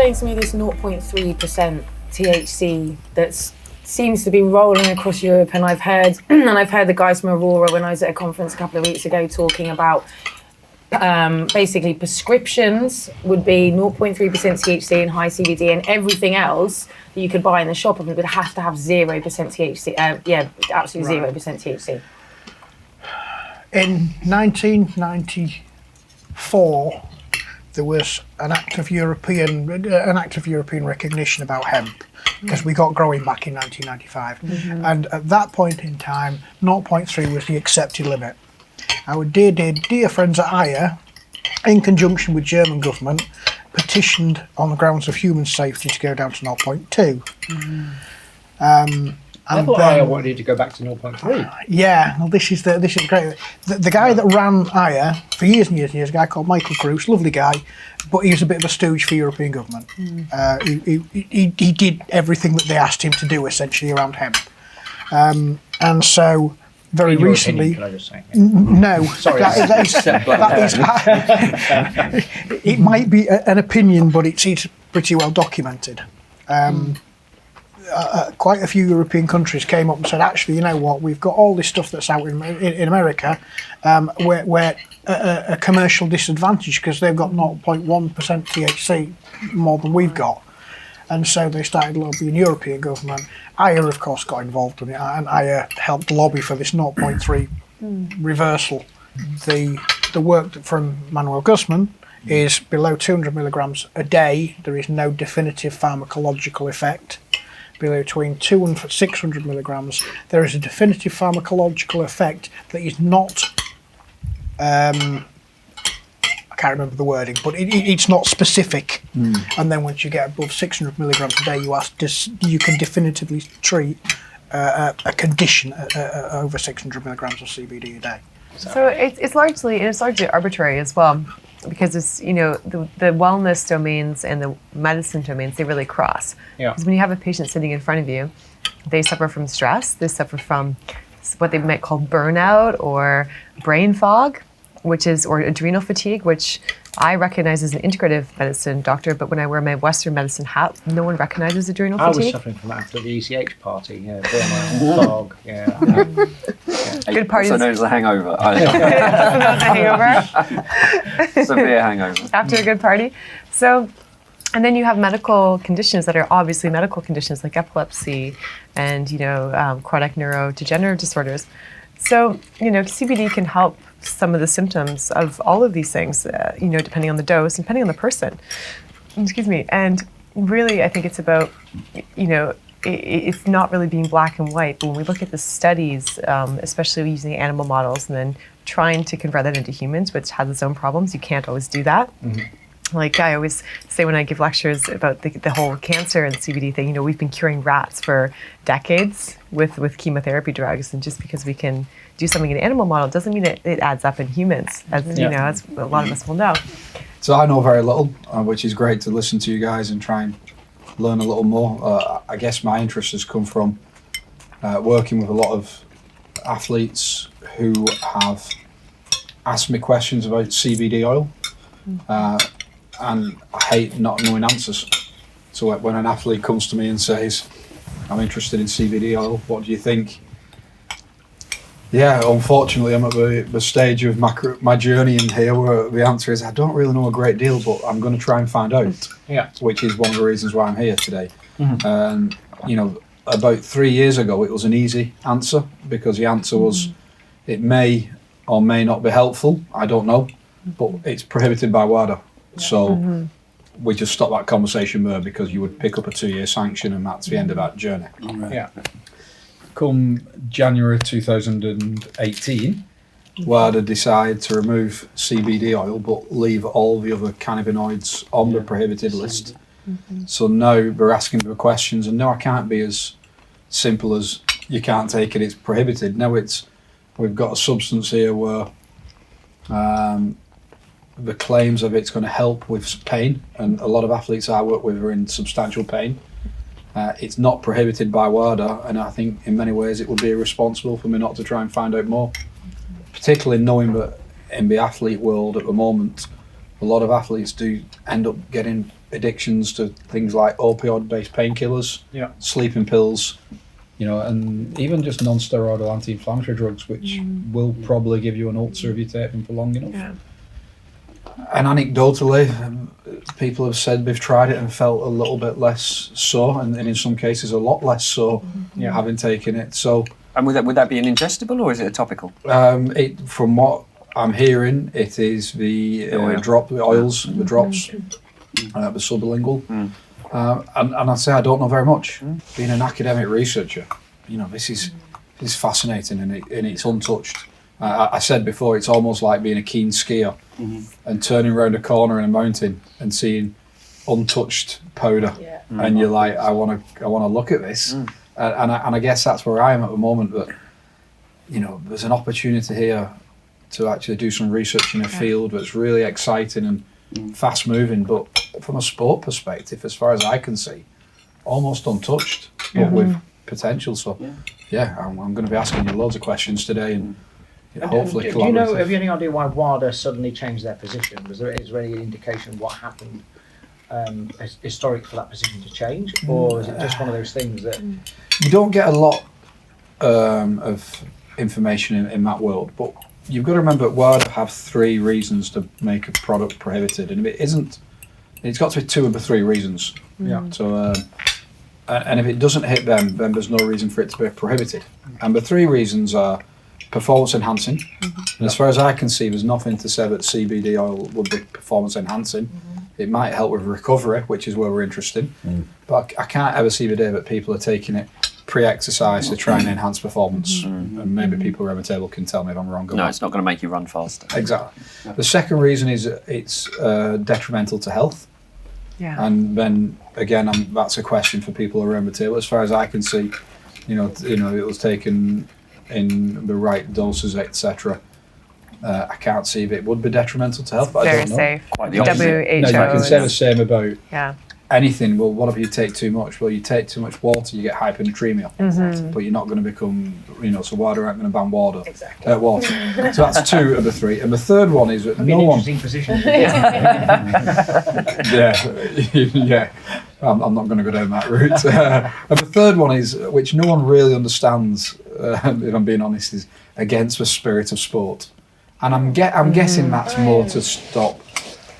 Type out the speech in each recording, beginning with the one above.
explain to me this 0.3% THC that seems to be rolling across Europe? And I've heard the guys from Aurora when I was at a conference a couple of weeks ago talking about basically prescriptions would be 0.3% THC and high CBD, and everything else that you could buy in the shop would have to have 0% THC. Absolutely 0% THC. In 1994, there was an act of European recognition about hemp, because we got growing back in 1995, and at that point in time, 0.3 was the accepted limit. Our dear friends at Aya, in conjunction with German government, petitioned on the grounds of human safety to go down to 0.2. I thought Aya wanted to go back to 0.3. Yeah, well, this is great. The guy that ran Aya for years and years and years, a guy called Michael Cruz, lovely guy, but he was a bit of a stooge for European government. He did everything that they asked him to do, essentially, around hemp. And so, very In your recently, opinion, can I just say? no, Sorry. it might be an opinion, but it's pretty well documented. Quite a few European countries came up and said, actually, you know what, we've got all this stuff that's out in America, we're a commercial disadvantage because they've got 0.1% THC more than we've got. And so they started lobbying European government. Aya, of course, got involved in it, and Aya helped lobby for this 0.3 reversal. The work from Manuel Guzman is below 200 milligrams a day. There is no definitive pharmacological effect. Between 200 and 600 milligrams, there is a definitive pharmacological effect that is not, I can't remember the wording, but it's not specific. And then once you get above 600 milligrams a day, you can definitively treat a condition over 600 milligrams of CBD a day. So it's largely arbitrary as well, because it's, you know, the wellness domains and the medicine domains, they really cross. Because when you have a patient sitting in front of you, they suffer from stress, they suffer from what they might call burnout or brain fog, or adrenal fatigue, which I recognize as an integrative medicine doctor, but when I wear my Western medicine hat, no one recognizes adrenal fatigue. I was suffering from that after the ECH party, burnout, fog, Good parties. Also known as a hangover. Severe hangover. After a good party. So, and then you have medical conditions that are obviously medical conditions like epilepsy and, chronic neurodegenerative disorders. So, CBD can help some of the symptoms of all of these things, depending on the dose and depending on the person. Excuse me. And really, I think it's about, it's not really being black and white, but when we look at the studies, especially using animal models and then trying to convert that into humans, which has its own problems, you can't always do that. Like I always say when I give lectures about the whole cancer and CBD thing, we've been curing rats for decades with chemotherapy drugs, and just because we can do something in an animal model doesn't mean it adds up in humans, as as a lot of us will know. So I know very little, which is great to listen to you guys and try and learn a little more. I guess my interest has come from working with a lot of athletes who have asked me questions about CBD oil. And I hate not knowing answers. So when an athlete comes to me and says, I'm interested in CBD oil, what do you think? Yeah, unfortunately, I'm at the stage of my journey in here where the answer is I don't really know a great deal, but I'm going to try and find out. Which is one of the reasons why I'm here today. About 3 years ago, it was an easy answer, because the answer was it may or may not be helpful. I don't know, but it's prohibited by WADA. So we just stopped that conversation there, because you would pick up a 2-year sanction and that's the end of that journey. Come January 2018, WADA decided to remove CBD oil but leave all the other cannabinoids on the prohibited list. So now we're asking the questions, and no, I can't be as simple as you can't take it, it's prohibited. No, we've got a substance here where the claims of it's going to help with pain, and a lot of athletes I work with are in substantial pain. It's not prohibited by WADA, and I think in many ways it would be irresponsible for me not to try and find out more, particularly knowing that in the athlete world at the moment a lot of athletes do end up getting addictions to things like opioid-based painkillers, sleeping pills, and even just non-steroidal anti-inflammatory drugs, which will probably give you an ulcer if you take them for long enough. Yeah. And anecdotally, people have said they've tried it and felt a little bit less sore, and in some cases a lot less sore having taken it. So, And would that be an ingestible or is it a topical? From what I'm hearing, it is the drops, the drops, the sublingual. And I'd say I don't know very much. Being an academic researcher, this is fascinating and it's untouched. I said before, it's almost like being a keen skier and turning around a corner in a mountain and seeing untouched powder, and you're like, I want to look at this, and I guess that's where I am at the moment. But there's an opportunity here to actually do some research in a field that's really exciting and fast moving, but from a sport perspective, as far as I can see, almost untouched, but with potential. So I'm going to be asking you loads of questions today, and hopefully do you know, have you any idea why WADA suddenly changed their position? Is there any indication of what happened historic for that position to change, or is it just one of those things that you don't get a lot of information in that world? But you've got to remember, WADA have 3 reasons to make a product prohibited, and if it isn't, it's got to be 2 of the 3 reasons. So and if it doesn't hit them, then there's no reason for it to be prohibited. And the 3 reasons are performance enhancing, and as far as I can see, there's nothing to say that CBD oil would be performance enhancing. It might help with recovery, which is where we're interested, but I can't ever see the day that people are taking it pre-exercise to try and enhance performance. And maybe people around the table can tell me if I'm wrong. No, it's not going to make you run faster. Exactly. The second reason is it's detrimental to health. And then again, that's a question for people around the table. As far as I can see, it was taken in the right doses, etc. I can't see if it would be detrimental to health, but I don't know. Very safe. Quite the opposite. WHO. No, you can say the same about Yeah. anything. Well, what if you take too much? Well, you take too much water, you get hyponatremia. But you're not going to become, so WADA aren't going to ban water. Exactly. Water. So that's 2 of the 3. And the third one is that no one. interesting position. I'm not going to go down that route. And the third one is, which no one really understands, if I'm being honest, is against the spirit of sport. And I'm guessing that's more to stop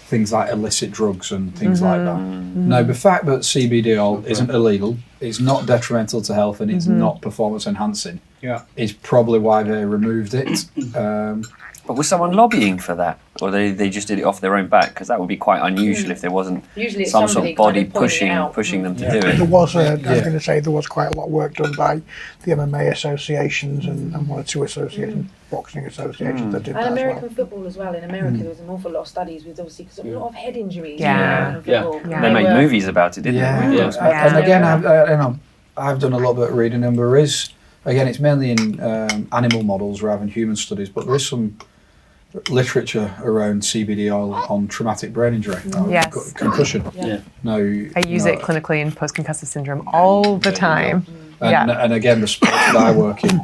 things like illicit drugs and things like that. Now, the fact that CBD oil isn't illegal, it's not detrimental to health, and it's not performance enhancing, is probably why they removed it. But was someone lobbying for that, or they just did it off their own back? Because that would be quite unusual if there wasn't Usually it's some sort somebody of body kind of pointing it pushing out. them to do There it. was, I was going to say, there was quite a lot of work done by the MMA associations and 1 or 2 associations, boxing associations that did And that American as well. football as well. In America, there was an awful lot of studies with obviously because a lot of head injuries. Yeah. In American football. Yeah. They made movies about it, didn't they? And again, I've done a little bit of reading, and there is, again, it's mainly in animal models rather than human studies, but there is some literature around CBD oil on traumatic brain injury, concussion. Now, I use it clinically in post-concussive syndrome all the time. And again, the sport that I work in,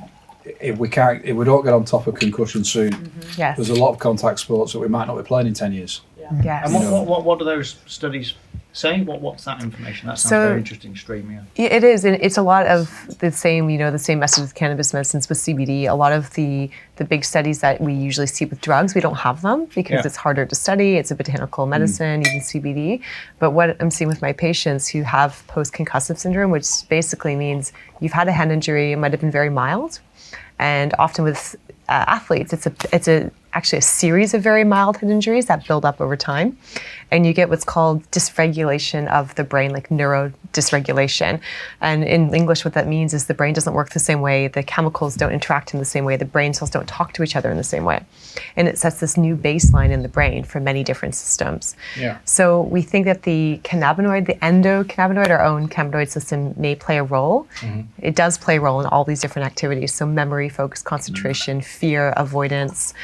if we don't get on top of concussion soon, there's a lot of contact sports that we might not be playing in 10 years. Yes. And what do those studies say? What's that information? That sounds very interesting stream, It is, and it's a lot of the same, the same message with cannabis medicines with CBD. A lot of the big studies that we usually see with drugs, we don't have them because it's harder to study. It's a botanical medicine, even CBD. But what I'm seeing with my patients who have post-concussive syndrome, which basically means you've had a head injury, it might have been very mild, and often with athletes, it's actually a series of very mild head injuries that build up over time. And you get what's called dysregulation of the brain, like neurodysregulation. And in English, what that means is the brain doesn't work the same way, the chemicals don't interact in the same way, the brain cells don't talk to each other in the same way. And it sets this new baseline in the brain for many different systems. So we think that the cannabinoid, the endocannabinoid, our own cannabinoid system may play a role. It does play a role in all these different activities. So memory, focus, concentration, fear, avoidance,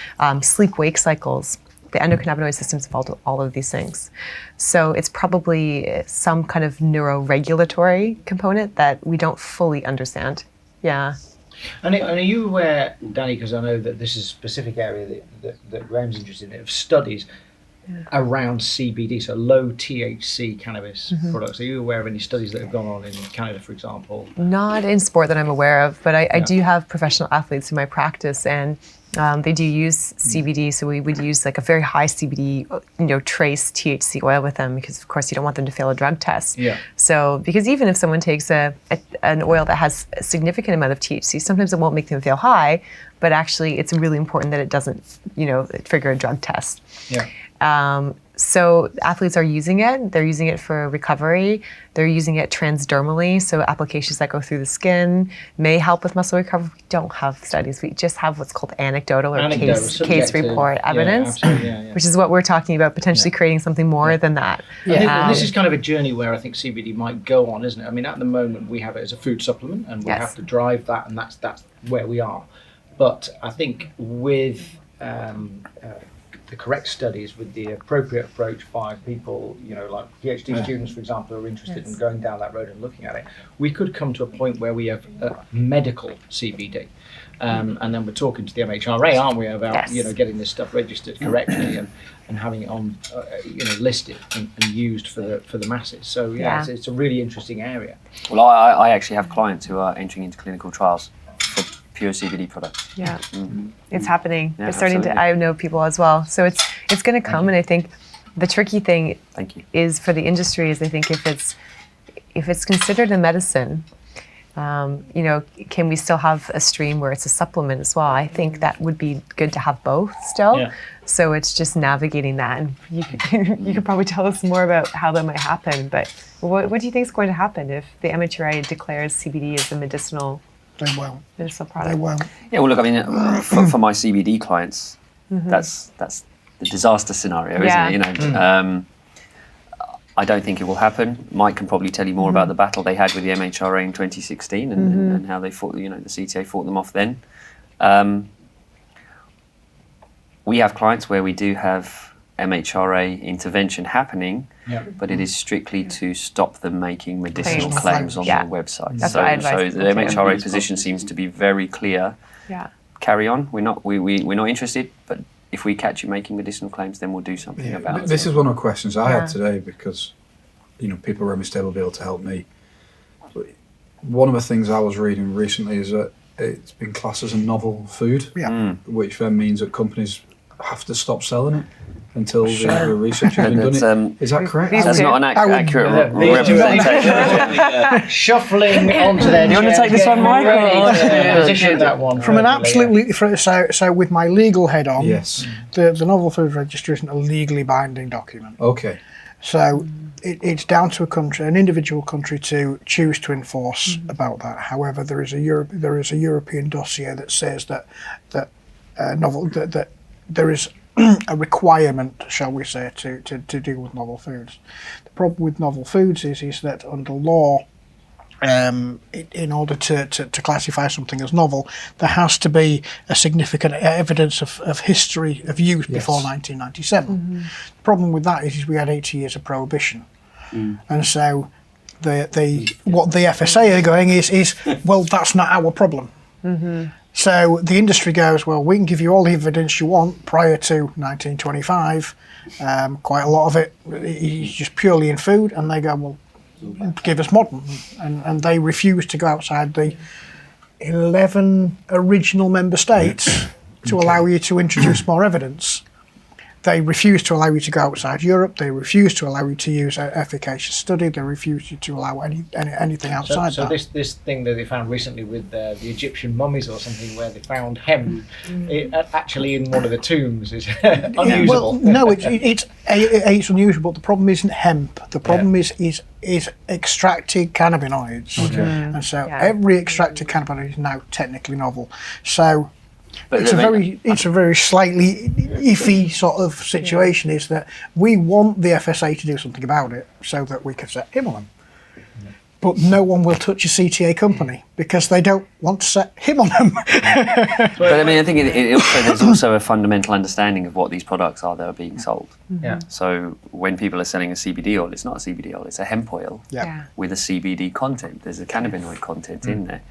sleep-wake cycles. The endocannabinoid system's involved with all of these things. So it's probably some kind of neuroregulatory component that we don't fully understand. And are you aware, Dani, because I know that this is a specific area that Graeme's interested in, of studies, around CBD, so low THC cannabis products. Are you aware of any studies that have gone on in Canada, for example? Not in sport that I'm aware of, but I do have professional athletes in my practice, and they do use CBD. So we would use like a very high CBD, trace THC oil with them, because of course you don't want them to fail a drug test. Yeah. So because even if someone takes an oil that has a significant amount of THC, sometimes it won't make them feel high, but actually it's really important that it doesn't, trigger a drug test. Yeah. So athletes are using it. They're using it for recovery. They're using it transdermally. So applications that go through the skin may help with muscle recovery. We don't have studies. We just have what's called anecdotal case report evidence, which is what we're talking about, potentially creating something more than that. Yeah, this is kind of a journey where I think CBD might go on, isn't it? I mean, at the moment we have it as a food supplement, and we have to drive that, and that's where we are. But I think with the correct studies, with the appropriate approach by people, like PhD students, for example, who are interested in going down that road and looking at it, we could come to a point where we have medical CBD. And then we're talking to the MHRA, aren't we, about getting this stuff registered correctly and having it on, listed and used for the masses. So it's a really interesting area. Well, I actually have clients who are entering into clinical trials for pure CBD products. Yeah, it's happening. Yeah, it's starting absolutely. to. I know people as well. So it's going to come, and I think the tricky thing is for the industry is I think if it's considered a medicine, can we still have a stream where it's a supplement as well? I think that would be good to have both still. Yeah. So it's just navigating that, and you could probably tell us more about how that might happen. But what do you think is going to happen if the MHRA declares CBD as a medicinal? They won't. Medicinal product. They won't. Yeah, well, look, I mean, for my CBD clients, that's the disaster scenario, isn't it? I don't think it will happen. Mike can probably tell you more about the battle they had with the MHRA in 2016 and how they fought. The CTA fought them off then. We have clients where we do have MHRA intervention happening, but it is strictly to stop them making medicinal claims on their website. That's what I advise so the MHRA position seems to be very clear. Yeah. Carry on. We're not interested, but if we catch you making medicinal claims, then we'll do something about it. This is one of the questions I had today, because people around this table will be able to help me. But one of the things I was reading recently is that it's been classed as a novel food, which then means that companies have to stop selling it until the research has been done. Is that correct? That's not an accurate representation. Shuffling onto their You want to take this one, Michael? Position that one. From an absolutely so with my legal head on, Yes. the Novel Food Register isn't a legally binding document. Okay. So it's down to an individual country to choose to enforce about that. However, there is a European dossier that says that there is a requirement, shall we say, to deal with novel foods. The problem with novel foods is that under law, in order to classify something as novel, there has to be a significant evidence of history of use before 1997. The problem with that is we had 80 years of prohibition, and so what the FSA are going is well, that's not our problem. So the industry goes, well, we can give you all the evidence you want prior to 1925. Quite a lot of it is just purely in food, and they go, well, give us modern. And they refuse to go outside the 11 original member states to allow you to introduce more evidence. They refuse to allow you to go outside Europe. They refuse to allow you to use an efficacious study. They refuse you to allow anything outside so that. this thing that they found recently with the Egyptian mummies or something, where they found hemp actually in one of the tombs, is unusual. Well, no, it's unusual, but the problem isn't hemp. The problem is extracted cannabinoids, and so every extracted cannabinoid is now technically novel. So. But It's a very slightly iffy sort of situation. Is that we want the FSA to do something about it so that we can set him on them, but no one will touch a CTA company because they don't want to set him on them. But I mean, I think there's also a fundamental understanding of what these products are that are being sold. Yeah. So when people are selling a CBD oil, it's not a CBD oil; it's a hemp oil with a CBD content. There's a cannabinoid content in there.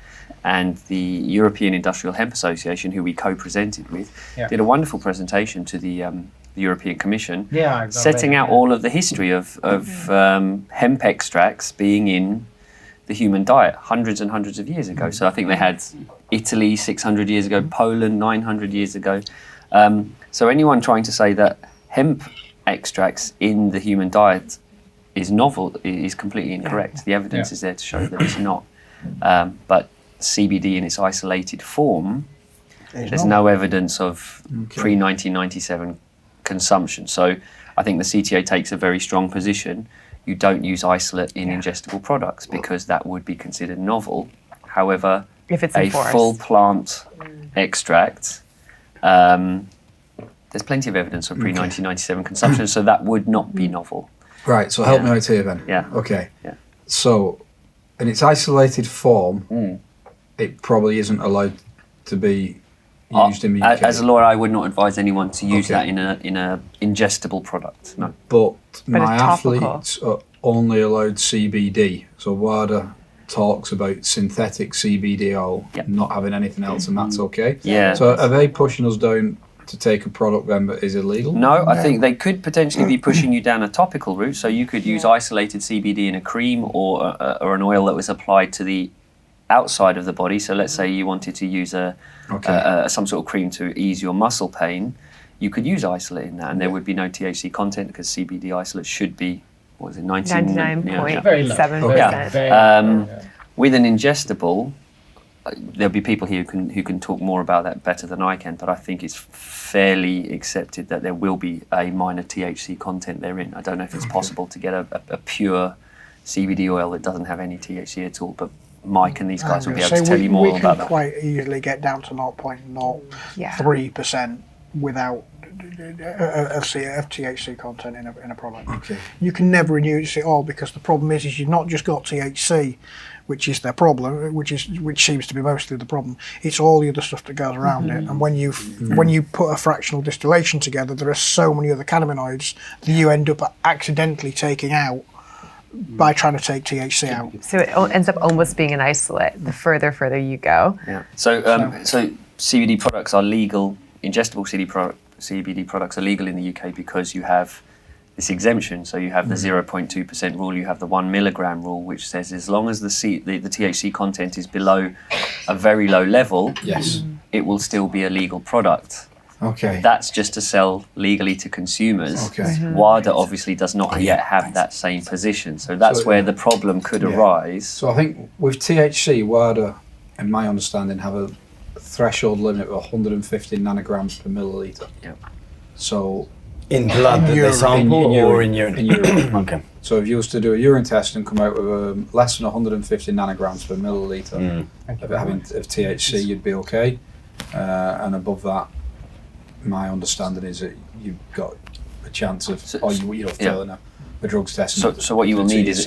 And the European Industrial Hemp Association, who we co-presented with, did a wonderful presentation to the the European Commission, Yeah, setting out all of the history of hemp extracts being in the human diet hundreds and hundreds of years ago. So I think they had Italy 600 years ago, Poland 900 years ago. So anyone trying to say that hemp extracts in the human diet is novel is completely incorrect. The evidence is there to show that it's not. But CBD in its isolated form, there's no evidence of pre-1997 consumption. So I think the CTA takes a very strong position. You don't use isolate in ingestible products because that would be considered novel. However, if it's a full plant extract, there's plenty of evidence of pre-1997 consumption, so that would not be novel. Right, so help me out here then. Yeah. Okay. Yeah. So, in its isolated form, it probably isn't allowed to be used in the UK. As a lawyer, I would not advise anyone to use that in a ingestible product. No. But my it's topical. athletes are only allowed CBD. So WADA talks about synthetic CBD oil, not having anything else, and that's okay. Yeah. So are they pushing us down to take a product then that is illegal? No, I think they could potentially be pushing you down a topical route. So you could use isolated CBD in a cream or an oil that was applied to the outside of the body. So let's say you wanted to use some sort of cream to ease your muscle pain. You could use isolate in that, and there would be no THC content because CBD isolate should be, what is it, 99.7%. With an ingestible, there'll be people here who can talk more about that better than I can, but I think it's fairly accepted that there will be a minor THC content therein. I don't know if it's possible to get a pure CBD oil that doesn't have any THC at all, but Mike and these guys will be able to tell you more about that. We can quite easily get down to 0.03% without THC content in a product. Okay. You can never reduce it all because the problem is you've not just got THC, which is their problem, which seems to be mostly the problem. It's all the other stuff that goes around it. And when you put a fractional distillation together, there are so many other cannabinoids that you end up accidentally taking out by trying to take THC out. So it ends up almost being an isolate the further you go. Yeah. So CBD products are legal. Ingestible CBD products are legal in the UK because you have this exemption. So you have the 0.2% rule, you have the 1 milligram rule, which says as long as the THC content is below a very low level, it will still be a legal product. Okay. That's just to sell legally to consumers. Okay. WADA obviously does not yet have that same position. So that's where the problem could arise. So I think with THC, WADA, in my understanding, have a threshold limit of 150 nanograms per milliliter. Yeah. So in blood that they sample or in urine? In urine. Okay. So if you was to do a urine test and come out with less than 150 nanograms per milliliter of THC, you'd be okay. And above that, my understanding is that you've got a chance of failing a drugs test. So what you will need is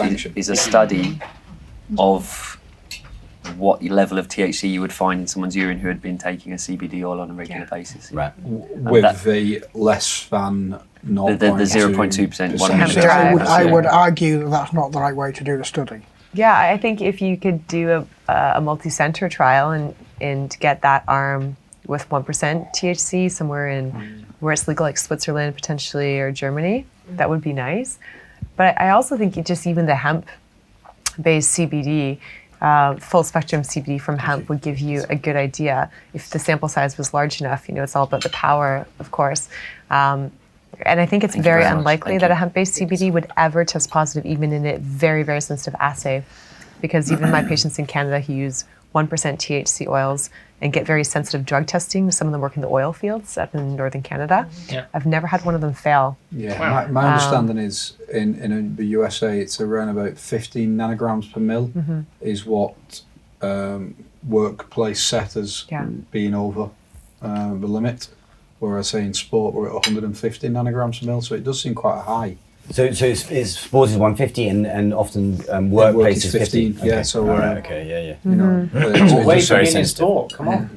a study of what level of THC you would find in someone's urine who had been taking a CBD oil on a regular basis. Right. With the less than 0.2%. The 0.2%. I would argue that that's not the right way to do the study. Yeah, I think if you could do a multi-center trial and get that arm with 1% THC somewhere in where it's legal, like Switzerland potentially or Germany, that would be nice. But I also think even the hemp-based CBD, full spectrum CBD from hemp would give you a good idea if the sample size was large enough. It's all about the power, of course. And I think it's very unlikely that a hemp-based CBD would ever test positive, even in a very, very sensitive assay, because even my patients in Canada who use 1% THC oils and get very sensitive drug testing. Some of them work in the oil fields up in northern Canada. Yeah. I've never had one of them fail. Yeah, my understanding is in the USA it's around about 15 nanograms per mil is what workplace set as being over the limit. Whereas say in sport we're at 150 nanograms per mil, so it does seem quite high. So it's sports is 150 and often workplace Work is is 15. 15, yeah, so, okay, yeah. You know, Way it's for very being in sensitive. sport. Come on.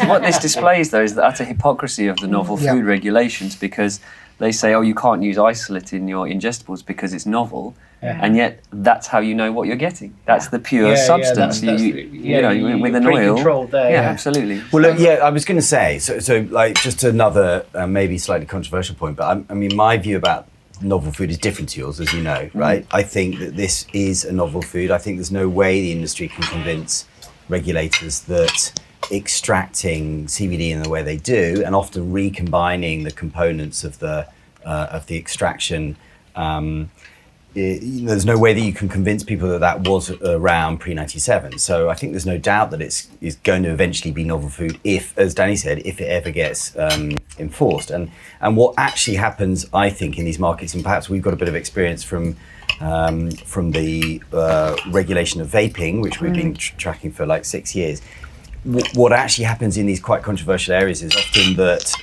What this displays, though, is the utter hypocrisy of the novel Yeah. food regulations, because they say, oh, you can't use isolate in your ingestibles because it's novel, and yet that's how you know what you're getting. That's the pure substance. With an oil. Pre-controlled there. Yeah, absolutely. Well, look, yeah, I was going to say, so like just another maybe slightly controversial point, but I mean, my view about novel food is different to yours, as you know, right? I think that this is a novel food. I think there's no way the industry can convince regulators that extracting CBD in the way they do, and often recombining the components of the extraction. There's no way that you can convince people that that was around pre-97. So I think there's no doubt that it's going to eventually be novel food if, as Dani said, if it ever gets enforced. And what actually happens, I think, in these markets, and perhaps we've got a bit of experience from the regulation of vaping, which we've been tracking for like 6 years. What actually happens in these quite controversial areas is often that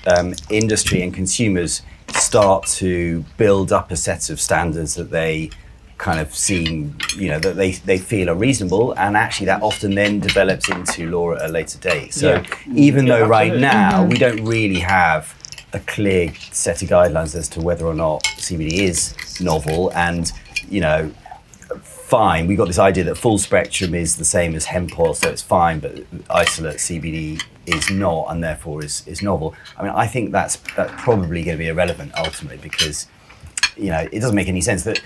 industry and consumers start to build up a set of standards that they kind of seem, that they feel are reasonable, and actually that often then develops into law at a later date. So even though right now we don't really have a clear set of guidelines as to whether or not CBD is novel, and fine, we got this idea that full spectrum is the same as hemp oil, so it's fine, but isolate CBD is not, and therefore is novel. I mean, I think that's probably going to be irrelevant ultimately, because it doesn't make any sense that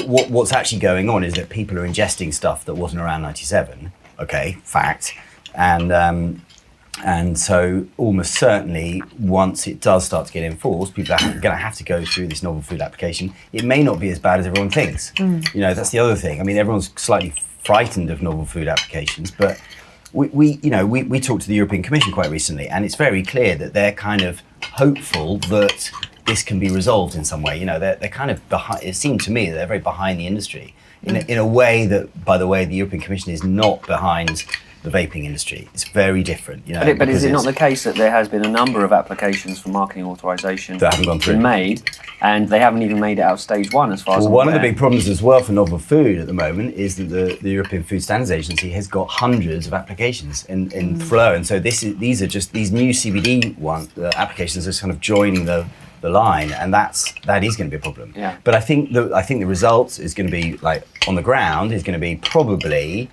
what's actually going on is that people are ingesting stuff that wasn't around 97. Okay, fact, and so almost certainly once it does start to get enforced, people are going to have to go through this novel food application. It may not be as bad as everyone thinks. That's the other thing. I mean, everyone's slightly frightened of novel food applications, but we talked to the European Commission quite recently, and it's very clear that they're kind of hopeful that this can be resolved in some way. They're kind of behind. It seemed to me that they're very behind the industry in a way that, by the way, the European Commission is not behind the vaping industry. It's very different. But is it not the case that there has been a number of applications for marketing authorization that haven't gone through, been made, and they haven't even made it out of stage one, as far as I'm one aware? of the big problems as well for novel food at the moment is that the European Food Standards Agency has got hundreds of applications in flow, and so these are just these new CBD applications are kind of joining the line, and that is going to be a problem. Yeah. But I think the result is going to be, like, on the ground, is going to be probably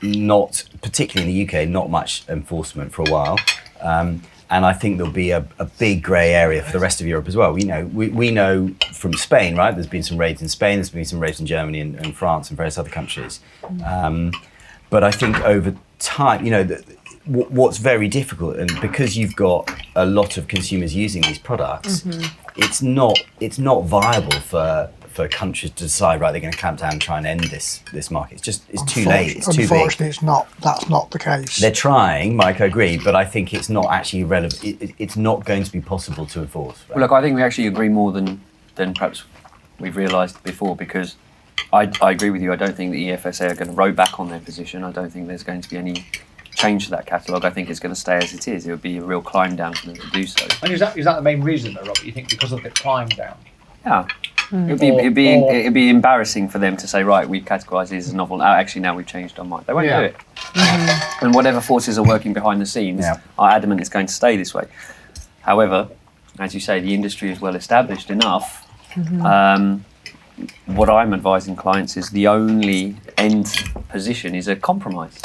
not, particularly in the UK, not much enforcement for a while. And I think there'll be a big grey area for the rest of Europe as well. We know from Spain, right? There's been some raids in Spain, there's been some raids in Germany and France and various other countries. But I think over time, what's very difficult, and because you've got a lot of consumers using these products, it's not viable for countries to decide, right, they're going to clamp down and try and end this market. It's too late. It's too big. Unfortunately, that's not the case. They're trying, Mike, I agree, but I think it's not actually relevant. It's not going to be possible to enforce. Right? Well, look, I think we actually agree more than perhaps we've realised before, because I agree with you. I don't think the EFSA are going to row back on their position. I don't think there's going to be any change to that catalogue. I think it's going to stay as it is. It would be a real climb down for them to do so. And is that the main reason, though, Robert? You think because of the climb down? Yeah. It'd be embarrassing for them to say, right, we've categorised these as novel. Actually, now we've changed our mind. They won't do it. And whatever forces are working behind the scenes are adamant it's going to stay this way. However, as you say, the industry is well established enough. What I'm advising clients is the only end position is a compromise,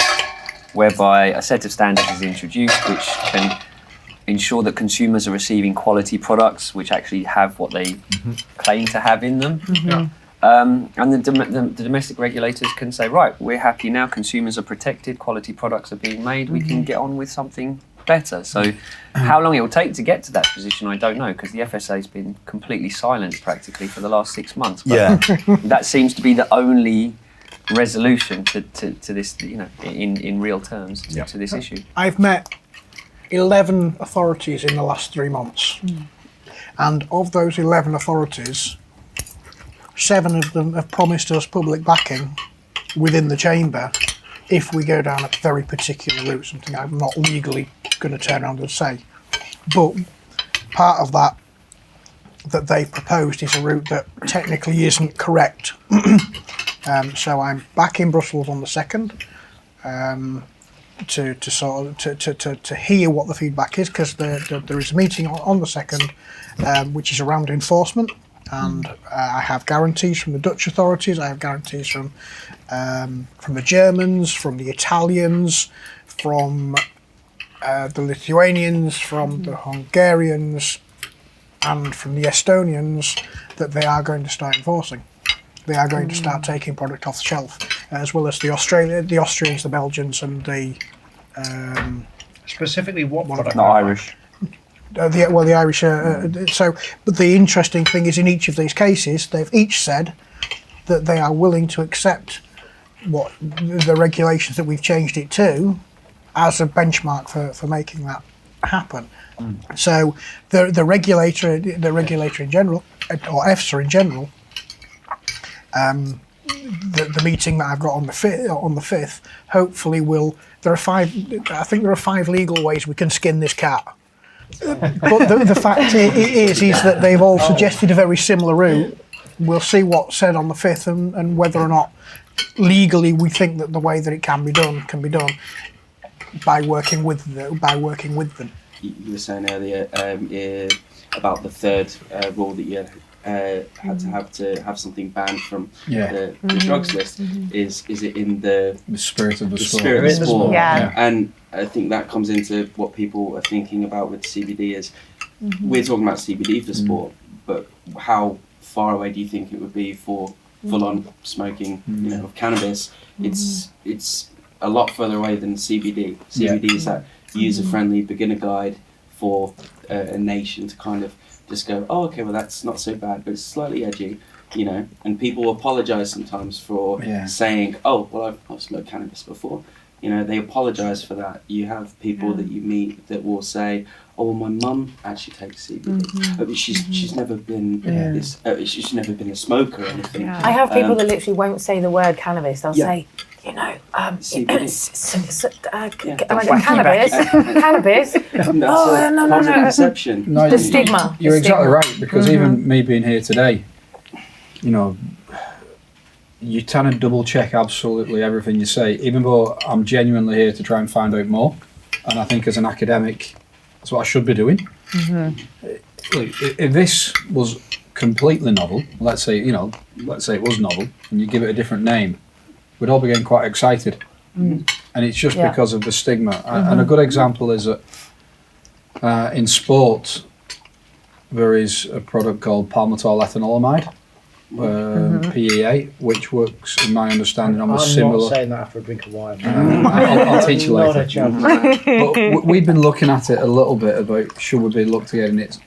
whereby a set of standards is introduced which can ensure that consumers are receiving quality products which actually have what they claim to have in them. And the domestic regulators can say, right, we're happy now, consumers are protected, quality products are being made, we can get on with something better. So how long it will take to get to that position, I don't know, because the FSA has been completely silent practically for the last 6 months. But that seems to be the only resolution to this, in real terms, to this issue. I've met 11 authorities in the last 3 months, and of those 11 authorities, 7 of them have promised us public backing within the chamber if we go down a very particular route, something I'm not legally going to turn around and say. But part of that that they've proposed is a route that technically isn't correct. So I'm back in Brussels on the 2nd to hear what the feedback is, because there is a meeting on the 2nd, which is around enforcement, and I have guarantees from the Dutch authorities, I have guarantees from the Germans, from the Italians, from the Lithuanians, from the Hungarians, and from the Estonians, that they are going to start enforcing. They are going to start taking product off the shelf, as well as the Austrians, the Belgians, and the Specifically, what product? Not Irish. the Irish. But the interesting thing is, in each of these cases, they've each said that they are willing to accept what the regulations that we've changed it to as a benchmark for making that happen. So the regulator in general, or EFSA in general, the meeting that I've got on the 5th, hopefully will. I think there are 5 legal ways we can skin this cat. But the fact is that they've all suggested a very similar route. We'll see what's said on the 5th and whether or not legally we think that the way that it can be done by working with them. You were saying earlier about the third rule that you had to have something banned from the drugs list. Is it in the spirit of the sport? Spirit of the sport. Yeah. And I think that comes into what people are thinking about with CBD is we're talking about CBD for sport, but how far away do you think it would be for full-on smoking, of cannabis? It's a lot further away than CBD. CBD is that user-friendly beginner guide for a nation to kind of just go, oh, okay, well, that's not so bad, but it's slightly edgy, and people apologise sometimes for saying, oh, well, I've smoked cannabis before. They apologise for that. You have people that you meet that will say, oh, well, my mum actually takes CBD, but she's never been she's never been a smoker or anything. I have people that literally won't say the word cannabis. They'll say, cannabis. Cannabis. No. Perception. No, The stigma. You're The exactly stigma. right, because even me being here today, you tend to double check absolutely everything you say, even though I'm genuinely here to try and find out more. And I think as an academic, that's what I should be doing. Look, if this was completely novel, let's say it was novel, and you give it a different name, we'd all be getting quite excited. And it's just because of the stigma. And a good example is that in sport, there is a product called palmitoyl ethanolamide, PEA, which works, in my understanding, on a similar. I'm not saying that after a drink of wine. I'll teach you Not a later. chance. But we've been looking at it a little bit about should we be looked at getting it.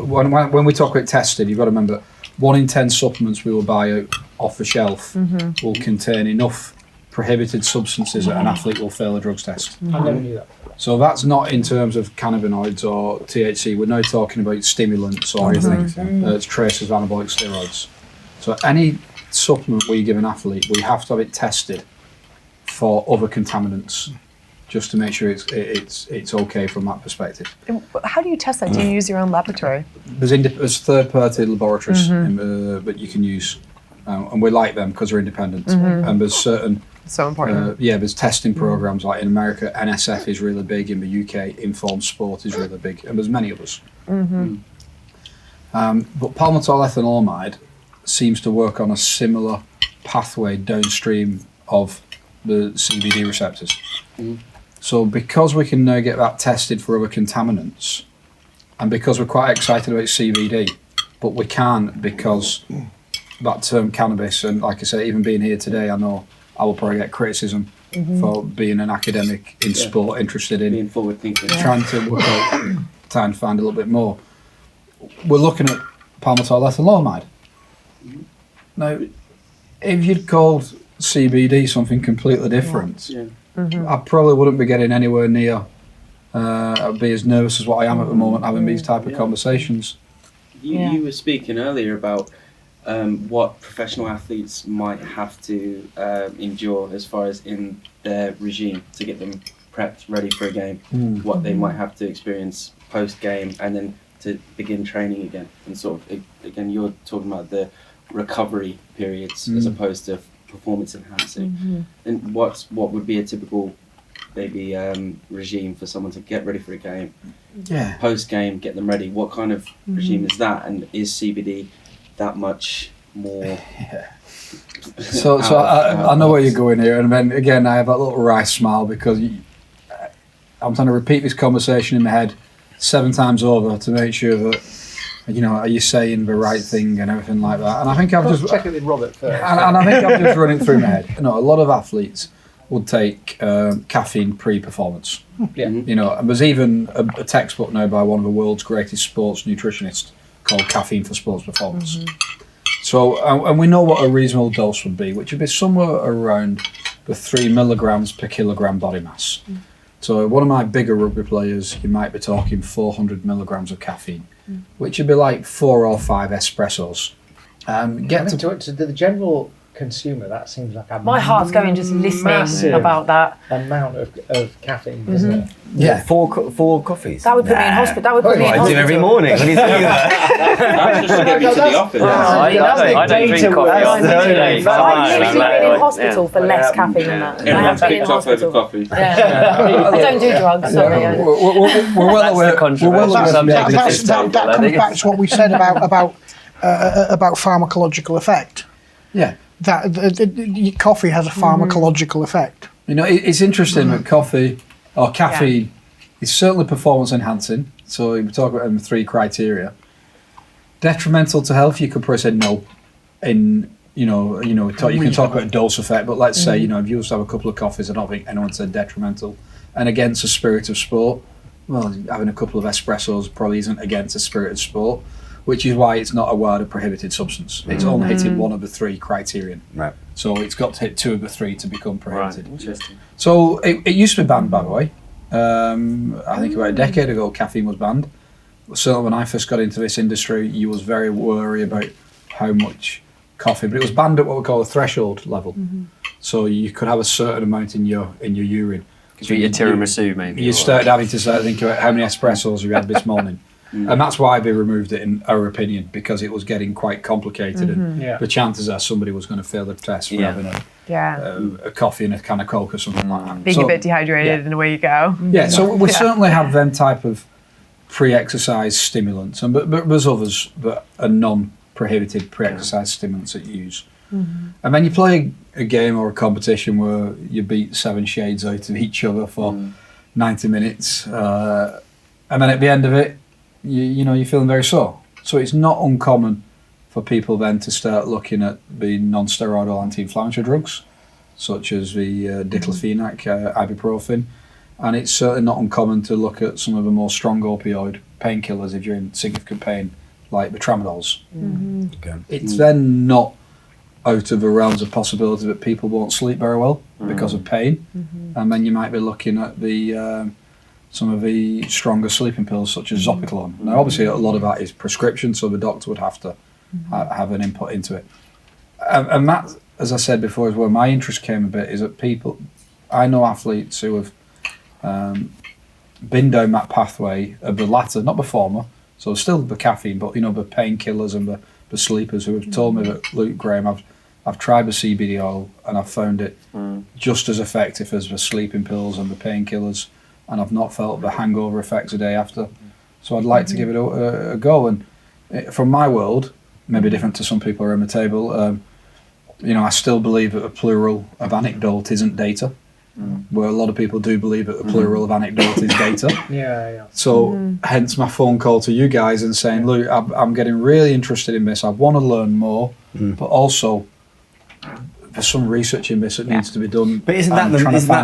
When we talk about tested, you've got to remember 1 in 10 supplements we will buy out off the shelf will contain enough prohibited substances that an athlete will fail a drugs test. I never knew that. So that's not in terms of cannabinoids or THC. We're now talking about stimulants or anything. It's traces of anabolic steroids. So any supplement we give an athlete, we have to have it tested for other contaminants, just to make sure it's okay from that perspective. How do you test that? Do you use your own laboratory? There's third-party laboratories that you can use, and we like them because they're independent. And there's certain. So important. There's testing programs like in America, NSF is really big. In the UK, Informed Sport is really big, and there's many others. But palmitoyl ethanolamide seems to work on a similar pathway downstream of the CBD receptors. So because we can now get that tested for other contaminants, and because we're quite excited about CBD, but we can because that term cannabis, and like I say, even being here today, I know I will probably get criticism for being an academic in sport, interested in being forward thinking, trying to work out, trying to find a little bit more. We're looking at palmitoyl ethanolamide. Now, if you'd called CBD something completely different, I probably wouldn't be getting anywhere near. I'd be as nervous as what I am at the moment having these type of conversations. You were speaking earlier about what professional athletes might have to endure as far as in their regime to get them prepped, ready for a game, what they might have to experience post game, and then to begin training again? And sort of again, you're talking about the recovery periods as opposed to performance enhancing. And what would be a typical maybe regime for someone to get ready for a game? Yeah. Post game, get them ready. What kind of regime is that? And is CBD that much more? So I know where you're going here, and then again I have that little wry smile because I'm trying to repeat this conversation in my head 7 times over to make sure that, you know, are you saying the right thing and everything like that. And I think I've just check it with Robert first. And I think I'm just running through my head. You know, a lot of athletes would take caffeine pre-performance. Yeah. You know, and there's even a textbook now by one of the world's greatest sports nutritionists called Caffeine for Sports Performance. So, and we know what a reasonable dose would be, which would be somewhere around the 3 milligrams per kilogram body mass. So one of my bigger rugby players, you might be talking 400 milligrams of caffeine, which would be like 4 or 5 espressos. To the general consumer, that seems like a My heart's going just listening massive about that. amount of caffeine, doesn't it? Yeah. 4 coffees. That would put me in hospital. That would put me in I do hospital. every morning. What are you talking about? That's just to get me to the office. I don't drink coffee on the day. I've usually been in hospital for less caffeine than that. I Everyone's have been in picked off over hospital. coffee. Yeah. I don't do drugs, sorry. We're well aware. the controversial We're well subject aware. of That this table, I comes think. back to what we said about pharmacological effect. Yeah. That coffee has a pharmacological effect. You know, it's interesting that coffee or caffeine is certainly performance enhancing. So we talk about the 3 criteria. Detrimental to health, you could probably say no. You can talk about a dose effect, but let's say, you know, if you used to have a couple of coffees, I don't think anyone said detrimental. And against the spirit of sport, well, having a couple of espressos probably isn't against the spirit of sport, which is why it's not a WADA prohibited substance. It's only hitting 1 of the 3 criterion. Right. So it's got to hit 2 of the 3 to become prohibited. Interesting. So it used to be banned, by the way. I think about a decade ago, caffeine was banned. Certainly when I first got into this industry, you was very worried about how much coffee, but it was banned at what we call a threshold level. So you could have a certain amount in your urine. Could be a tiramisu, maybe. You started having to start thinking about how many espressos you had this morning. And that's why they removed it, in our opinion, because it was getting quite complicated, and the chances are somebody was going to fail the test for having a coffee and a can of Coke or something like that. Being a bit dehydrated and away you go. Yeah, so we certainly have them type of pre-exercise stimulants, but there's others that are non-prohibited pre-exercise stimulants that you use. And then you play a game or a competition where you beat 7 shades out of each other for 90 minutes, and then at the end of it, you're feeling very sore. So it's not uncommon for people then to start looking at the non-steroidal anti-inflammatory drugs, such as the diclofenac, ibuprofen, and it's certainly not uncommon to look at some of the more strong opioid painkillers if you're in significant pain, like the tramadols. It's then not out of the realms of possibility that people won't sleep very well because of pain, and then you might be looking at the some of the stronger sleeping pills such as Zopiclone. Now obviously a lot of that is prescription, so the doctor would have to have an input into it. And that, as I said before, is where my interest came a bit, is that I know athletes who have been down that pathway of the latter, not the former, so still the caffeine, but the painkillers and the sleepers, who have told me that, look, Graeme, I've tried the CBD oil and I've found it just as effective as the sleeping pills and the painkillers, and I've not felt the hangover effects a day after. So I'd like to give it a go. And from my world, maybe different to some people around the table, I still believe that a plural of anecdote isn't data, where a lot of people do believe that the plural of anecdote is data. So hence my phone call to you guys and saying, look, I'm getting really interested in this. I want to learn more, but also there's some research in this that needs to be done. But isn't that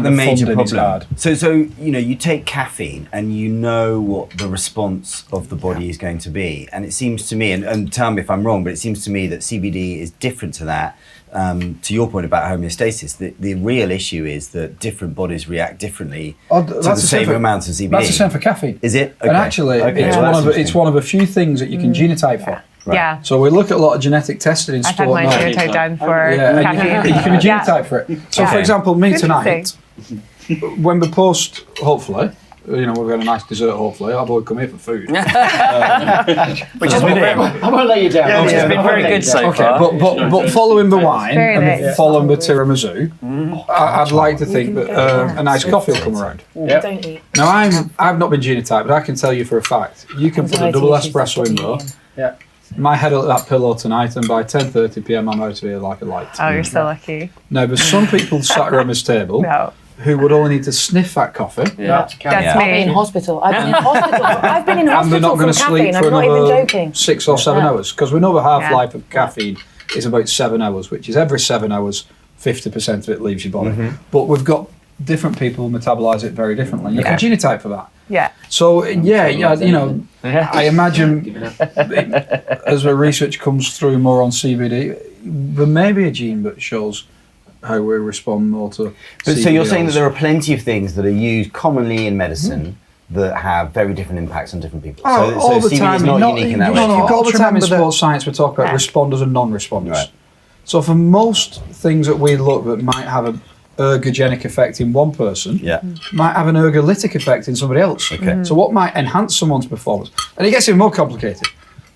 the major problem? So you take caffeine and you know what the response of the body is going to be, and it seems to me, and tell me if I'm wrong, but it seems to me that CBD is different to that. To your point about homeostasis, the real issue is that different bodies react differently to the same amount of CBD. That's the same for caffeine. Is it? Okay. And actually, it's one of a few things that you can genotype for. Right. Yeah. So we look at a lot of genetic testing in I've sport had my now. genotype done for caffeine. And you can genotype for it. So for example, me tonight, when we post, hopefully, We've got a nice dessert, hopefully. I've always come here for food. Which has been I won't let you down. which has been very good so Okay, far. but following the wine Very and nice. following the tiramisu, I'd like to think that a nice coffee will come around. Yep. Don't eat. Now, I've not been genotyped, but I can tell you for a fact, you can put a double espresso in there. Yeah. My head at that pillow tonight, and by 10:30 p.m. I'm out of here like a light. Oh, you're so lucky. No, but some people sat around this table No. who would only need to sniff that coffee, Yeah. That's I've been in me. hospital. I've been in hospital. I've been in and they're not hospital going from to sleep caffeine. for I'm not even another joking. 6 or 7 hours, because we know the half-life Yeah. of caffeine is about 7 hours, which is every 7 hours, 50% of it leaves your body. But we've got different people who metabolise it very differently. You can genotype for that. Yeah. So I imagine as the research comes through more on CBD, there may be a gene that shows how we respond more to But CBD so you're saying that oils. there are plenty of things that are used commonly in medicine that have very different impacts on different people. Oh, all the CBD time. is not unique in that way. No, You've got all the to time in remember that- sports science we talk about Yeah. responders and non-responders. Right. So for most things that we look that might have an ergogenic effect in one person, Yeah. might have an ergolytic effect in somebody else. Okay. So what might enhance someone's performance? And it gets even more complicated.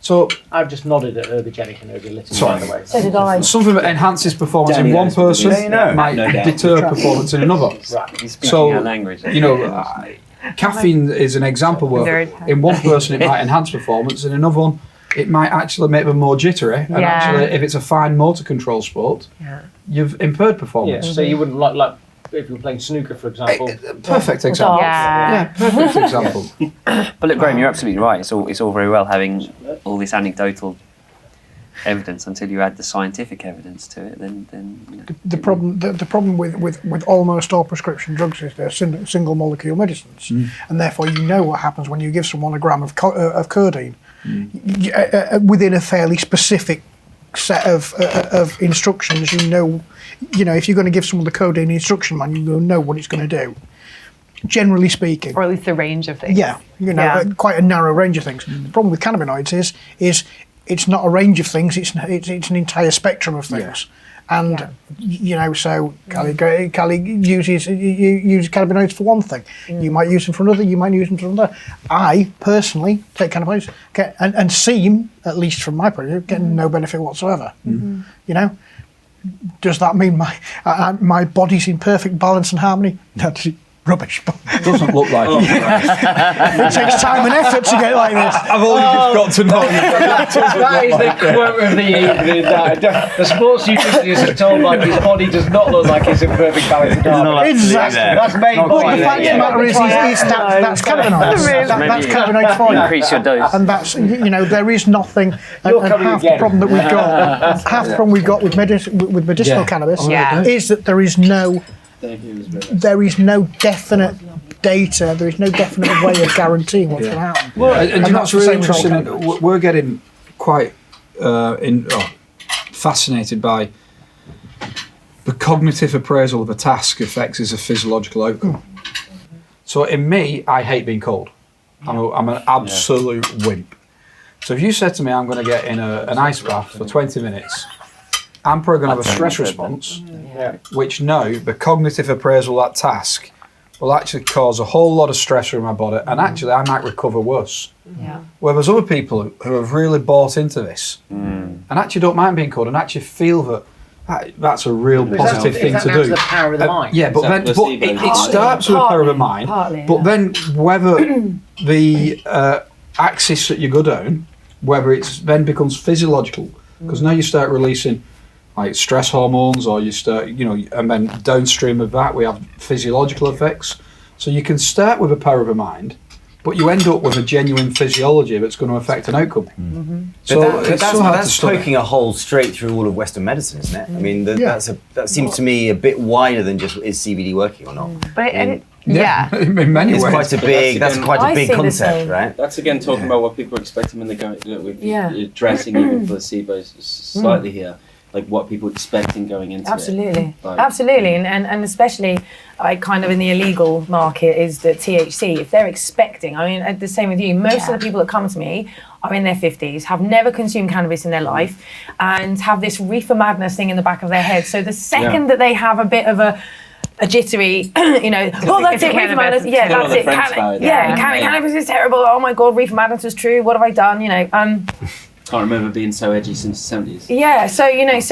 So I've just nodded at ergogenic and ergolytic, Sorry. by the way. So did I. something that enhances performance in Dani, one that's- person Yeah, you know. might No doubt. deter performance in another. Right. He's speaking So, our language. Caffeine is an example where Very in one person it might enhance performance, in another one it might actually make them more jittery. And Yeah. actually, if it's a fine motor control sport, Yeah. you've impaired Yeah, performance. so you wouldn't like if you were playing snooker, for example. Perfect example. Yeah. Perfect example. But look, Graeme, you're absolutely right. It's all very well having all this anecdotal evidence until you add the scientific evidence to it. Then The problem with almost all prescription drugs is they're single molecule medicines, and therefore you know what happens when you give someone a gram of codeine within a fairly specific set of instructions. You know, if you're going to give someone the codeine instruction man, you know what it's going to do. Generally speaking, Or at least the range of things. yeah, quite a narrow range of things. The problem with cannabinoids is it's not a range of things; it's an entire spectrum of things. And so Callie uses cannabinoids for one thing. You might use them for another. You might use them for another. I personally take cannabinoids and seem, at least from my point of view, getting no benefit whatsoever. Does that mean my body's in perfect balance and harmony? That's rubbish. It doesn't look like it. It takes time and effort to get like this. I've only just got to know you. That is the quote of the evening. The sports nutritionist is told like his body does not look like it's in perfect balance. Exactly. That's main But point. the fact of the matter is that's cannabinoids. That's cannabinoids for you. increase your dose. And that's there is nothing. And coming half the again. problem that we've got, half the problem we've got with medicinal Yeah. cannabis Yeah. is that there is no definite data. There is no definite way of guaranteeing what's going to happen. And that's that's the really same with all interesting. cannabis. We're getting quite fascinated by the cognitive appraisal of a task affects as a physiological outcome. So in me, I hate being cold. I'm an absolute wimp. So if you said to me, I'm going to get in an ice bath for 20 minutes, I'm probably going to have a stress response, which now the cognitive appraisal of that task will actually cause a whole lot of stress in my body, and actually I might recover worse. Yeah. Whereas other people who have really bought into this and actually don't mind being cold and actually feel that's a real positive thing to do. The power of the mind. Yeah, but Is that then placebo? it starts with the power of the mind, but then whether the axis that you go down, whether it's then becomes physiological, because now you start releasing like stress hormones, or you start, and then downstream of that we have physiological effects. So you can start with the power of the mind, but you end up with a genuine physiology that's going to affect an outcome. So it's so hard to that's study. poking a hole straight through all of Western medicine, isn't it? I mean, that seems to me a bit wider than just is CBD working or not. But In- in many It's ways. quite a big. That's quite I a big see the concept, same. right? That's again talking about what people are expecting when they're going. With Yeah. dressing even placebos slightly here, like what people expecting going into Absolutely, it. Like, absolutely, and especially like kind of in the illegal market is that THC. If they're expecting, I mean, the same with you. Most of the people that come to me are in their 50s, have never consumed cannabis in their life, and have this reefer madness thing in the back of their head. So the second that they have a bit of a jittery, well, that's it, reefer madness. Yeah, Tell all that's the it. friends about it. Cannabis is terrible. Oh my God, reefer madness was true. What have I done? Can't remember being so edgy since the 70s. Yeah, so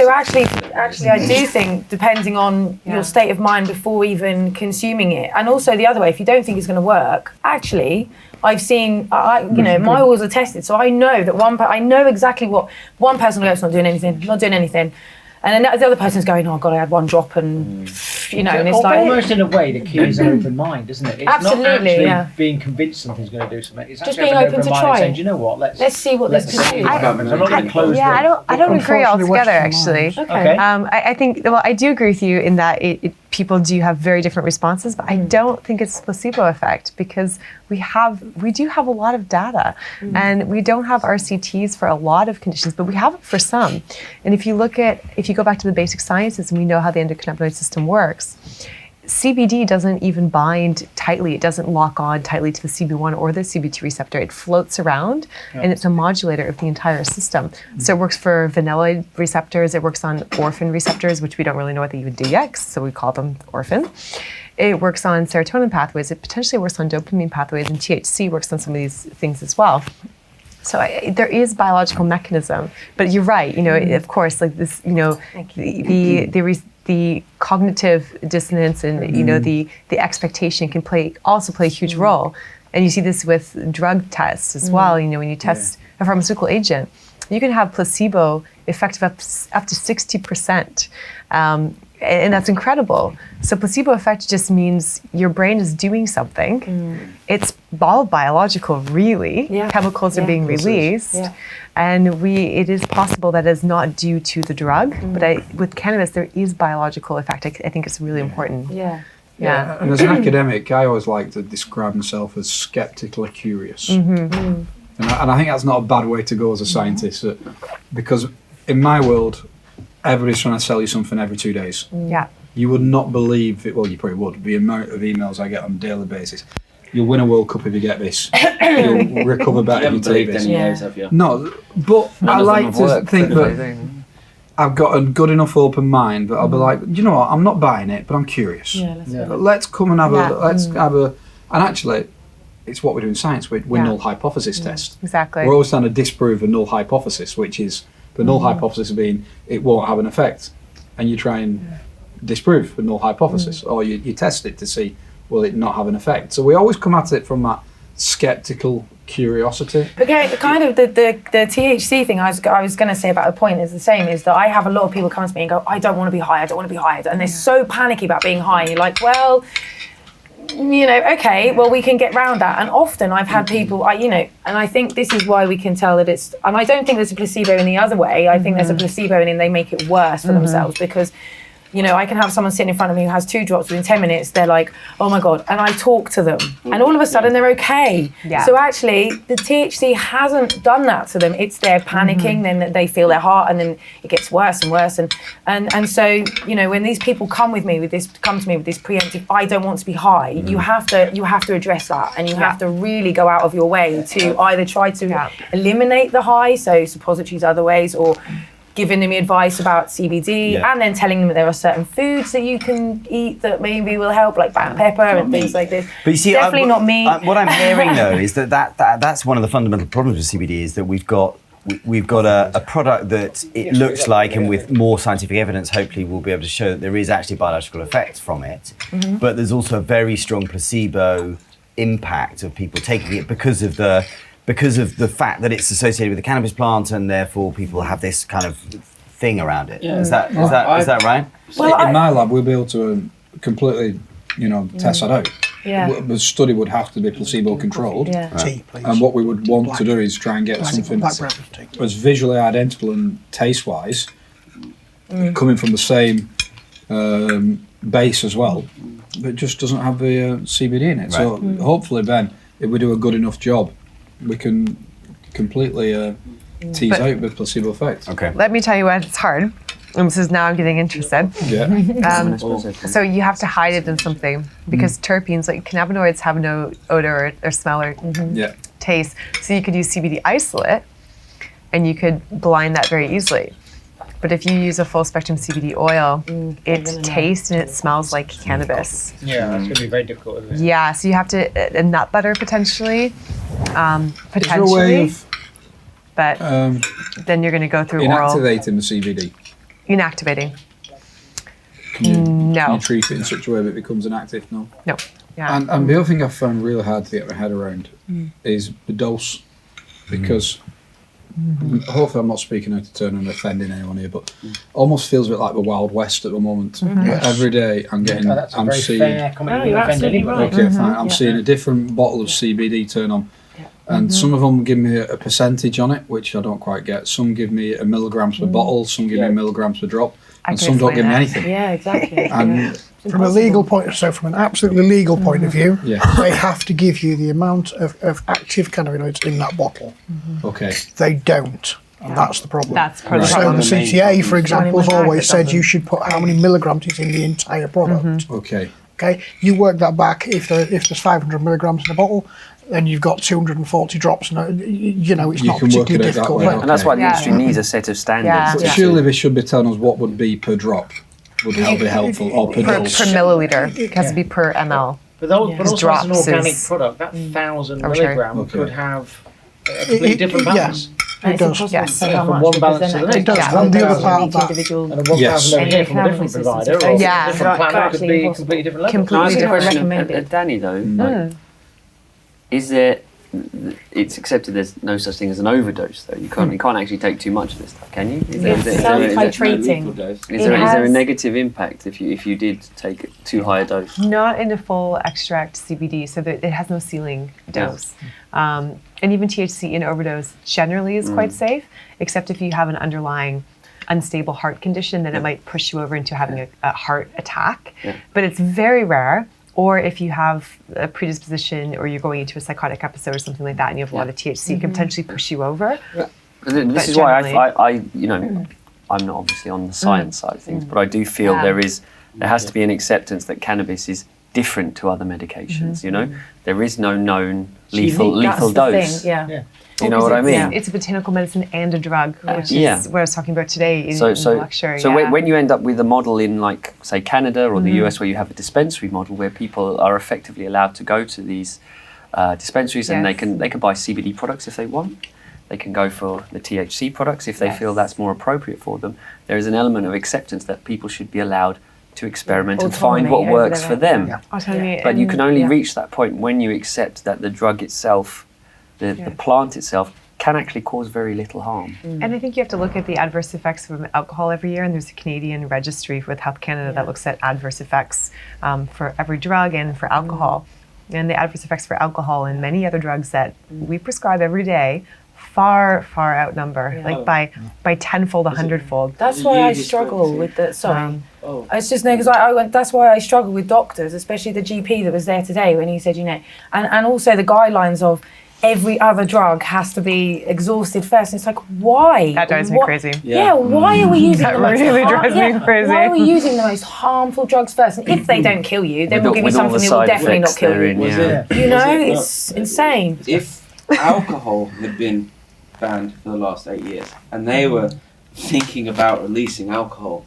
actually I do think, depending on your state of mind before even consuming it, and also the other way, if you don't think it's going to work, actually, I've seen, my walls are tested, so I know that I know exactly what one person goes, not doing anything. And then the other person's going, oh God, I had one drop and, and it's like... Almost in a way, the key is an open mind, isn't it? It's Absolutely, not actually yeah. being convinced something's going to do something. It's just actually being having open an to mind try and saying, it. do you know what, let's see what this can do. I'm not going to close I don't agree Unfortunately, altogether, Western actually. Okay. I think, I do agree with you in that people do have very different responses, but I don't think it's placebo effect because we do have a lot of data, and we don't have RCTs for a lot of conditions, but we have it for some. And if you go back to the basic sciences and we know how the endocannabinoid system works, CBD doesn't even bind tightly. It doesn't lock on tightly to the CB1 or the CB2 receptor. It floats around, and it's a modulator of the entire system. So it works for vanilloid receptors. It works on orphan receptors, which we don't really know what they even do yet, so we call them orphan. It works on serotonin pathways. It potentially works on dopamine pathways, and THC works on some of these things as well. So there is biological mechanism, but you're right. Of course, like this. The cognitive dissonance and the expectation can also play a huge role, and you see this with drug tests as well. When you test a pharmaceutical agent, you can have placebo effective up to 60%. And that's incredible. So placebo effect just means your brain is doing something. It's all biological, really. Yeah. Chemicals are being released. Yeah. And it is possible that it's not due to the drug, but with cannabis, there is biological effect. I think it's really important. Yeah. And as an academic, I always like to describe myself as skeptically curious. And I think that's not a bad way to go as a scientist, because in my world, everybody's trying to sell you something every 2 days. Yeah. You would not believe it. Well, you probably would. The amount of emails I get on a daily basis. You'll win a World Cup if you get this. You'll recover better if you take this. No, but I like to think that I've got a good enough open mind that I'll be like, you know what? I'm not buying it, but I'm curious. Let's come and have a. And actually, it's what we do in science. We null hypothesis test. Exactly. We're always trying to disprove a null hypothesis, which is the null hypothesis being it won't have an effect, and you try and disprove the null hypothesis, or you test it to see will it not have an effect. So we always come at it from that skeptical curiosity. Okay, the THC thing I was going to say about the point is the same, is that I have a lot of people come to me and go, I don't want to be high, and they're so panicky about being high. And you're like, well, okay, well, we can get round that. And often I've had people, and I think this is why we can tell that it's, and I don't think there's a placebo in the other way. I think there's a placebo in they make it worse for themselves, because I can have someone sitting in front of me who has 2 drops within 10 minutes. They're like, oh my God. And I talk to them. And all of a sudden they're okay. Yeah. So actually the THC hasn't done that to them. It's they're panicking, then they feel their heart, and then it gets worse and worse. And so, when these people come to me with this preemptive, I don't want to be high, you have to address that. And you have to really go out of your way to either try to eliminate the high, so suppositories other ways, or giving them advice about CBD, and then telling them that there are certain foods that you can eat that maybe will help, like black pepper and things like this. But you see, definitely not me. What I'm hearing though is that's one of the fundamental problems with CBD, is that we've got a product that it looks like, and with more scientific evidence, hopefully we'll be able to show that there is actually biological effects from it. But there's also a very strong placebo impact of people taking it because of the fact that it's associated with the cannabis plant, and therefore people have this kind of thing around it. Is that right? Well, in my lab, we'll be able to completely, test that out. Yeah. The study would have to be placebo controlled. Yeah. Tea, please. And what we would want to do is try and get something as visually identical and taste wise, coming from the same base as well, but just doesn't have the CBD in it. Right. So hopefully, Ben, if we do a good enough job, we can completely tease out the placebo effect. Okay. Let me tell you what, it's hard. And this is now I'm getting interested. Yeah. So you have to hide it in something, because terpenes, like cannabinoids, have no odor or smell or taste. So you could use CBD isolate, and you could blind that very easily. But if you use a full spectrum CBD oil, it tastes and it smells like cannabis. Yeah, that's going to be very difficult, isn't it? Yeah, so you have to, a nut butter potentially. Is there a way of but then you're going to go through oral. inactivating the CBD? Inactivating. Can you treat it in such a way that it becomes inactive? No. No. Yeah. And the other thing I found really hard to get my head around is the dose, because hopefully I'm not speaking out to turn and offending anyone here, but almost feels a bit like the Wild West at the moment. Every day I'm getting, That's a I'm very seeing. fair comment. you're absolutely right. Okay, fine. I'm seeing a different bottle of CBD turn on. And some of them give me a percentage on it, which I don't quite get. Some give me a milligrams per bottle, some give me milligrams per drop, and some don't give me anything. Yeah, exactly. And From a legal point, so from an absolutely legal point of view, they have to give you the amount of active cannabinoids in that bottle. okay, They don't, and that's the problem. That's part of the So problem. the CTA, for example, has Mac, always it said doesn't. you should put how many milligrams is in the entire product. okay. Okay, you work that back. If there's 500 milligrams in a bottle, then you've got 240 drops, and you know it's You not can work particularly it out that difficult. way, right? And that's why the Yeah. industry needs a set of standards. Yeah. But surely they should be telling us what would be per drop, would be helpful, or per Per dose. milliliter. It has to be per ml. But also as an Drops organic is product, that 1,000 arbitrary. milligram Okay. could have a completely different balance. And It it's does. impossible Yes. to say Yeah, how from much one because balance then to the it next. does. Yeah. And the other Each part of that, individual And a 1,000 Yes. over here And from a you can different have provider consistency. or Yeah. a different Right, planet could be actually completely different level. Completely Can I ask a different. question Recommended. Dani though? Like, is there? It's accepted there's no such thing as an overdose though. You can't actually take too much of this stuff, can you? It's self-titrating. Is there a has- negative impact if you did take too high a dose? Not in a full extract CBD, so that it has no ceiling dose. And even THC in overdose generally is quite safe, except if you have an underlying unstable heart condition, then it might push you over into having a heart attack. Yeah. But it's very rare. Or if you have a predisposition or you're going into a psychotic episode or something like that and you have a lot of THC, it can potentially push you over. This is why I I'm not obviously on the science side of things, but I do feel there has to be an acceptance that cannabis is different to other medications. You know, there is no known lethal That's the dose. thing, yeah. You know what I mean? It's a botanical medicine and a drug, which Yeah. is what I was talking about today in So the lecture. when you end up with a model in, like, say, Canada or the US, where you have a dispensary model where people are effectively allowed to go to these dispensaries and they can buy CBD products if they want. They can go for the THC products if they feel that's more appropriate for them. There is an element of acceptance that people should be allowed to experiment and find what Autonomy works over for their- them. Autonomy But you and- can only reach that point when you accept that the drug itself, the plant itself, can actually cause very little harm. And I think you have to look at the adverse effects from alcohol every year, and there's a Canadian registry with Health Canada that looks at adverse effects for every drug and for alcohol. And the adverse effects for alcohol and many other drugs that we prescribe every day far outnumber, like by tenfold, 100-fold. That's why I struggle with the. Sorry, it's just because I went. That's why I struggle with doctors, especially the GP that was there today when he said, and also the guidelines of every other drug has to be exhausted first. And it's like, why? That drives me crazy. Yeah, why are we using That the most really drives me crazy. Why are we using the most harmful drugs first? And if they don't kill you, then we'll give you With all the something that will side definitely not effects kill you. therein, yeah. You know, it's insane. If alcohol had been banned for the last 8 years and they were thinking about releasing alcohol,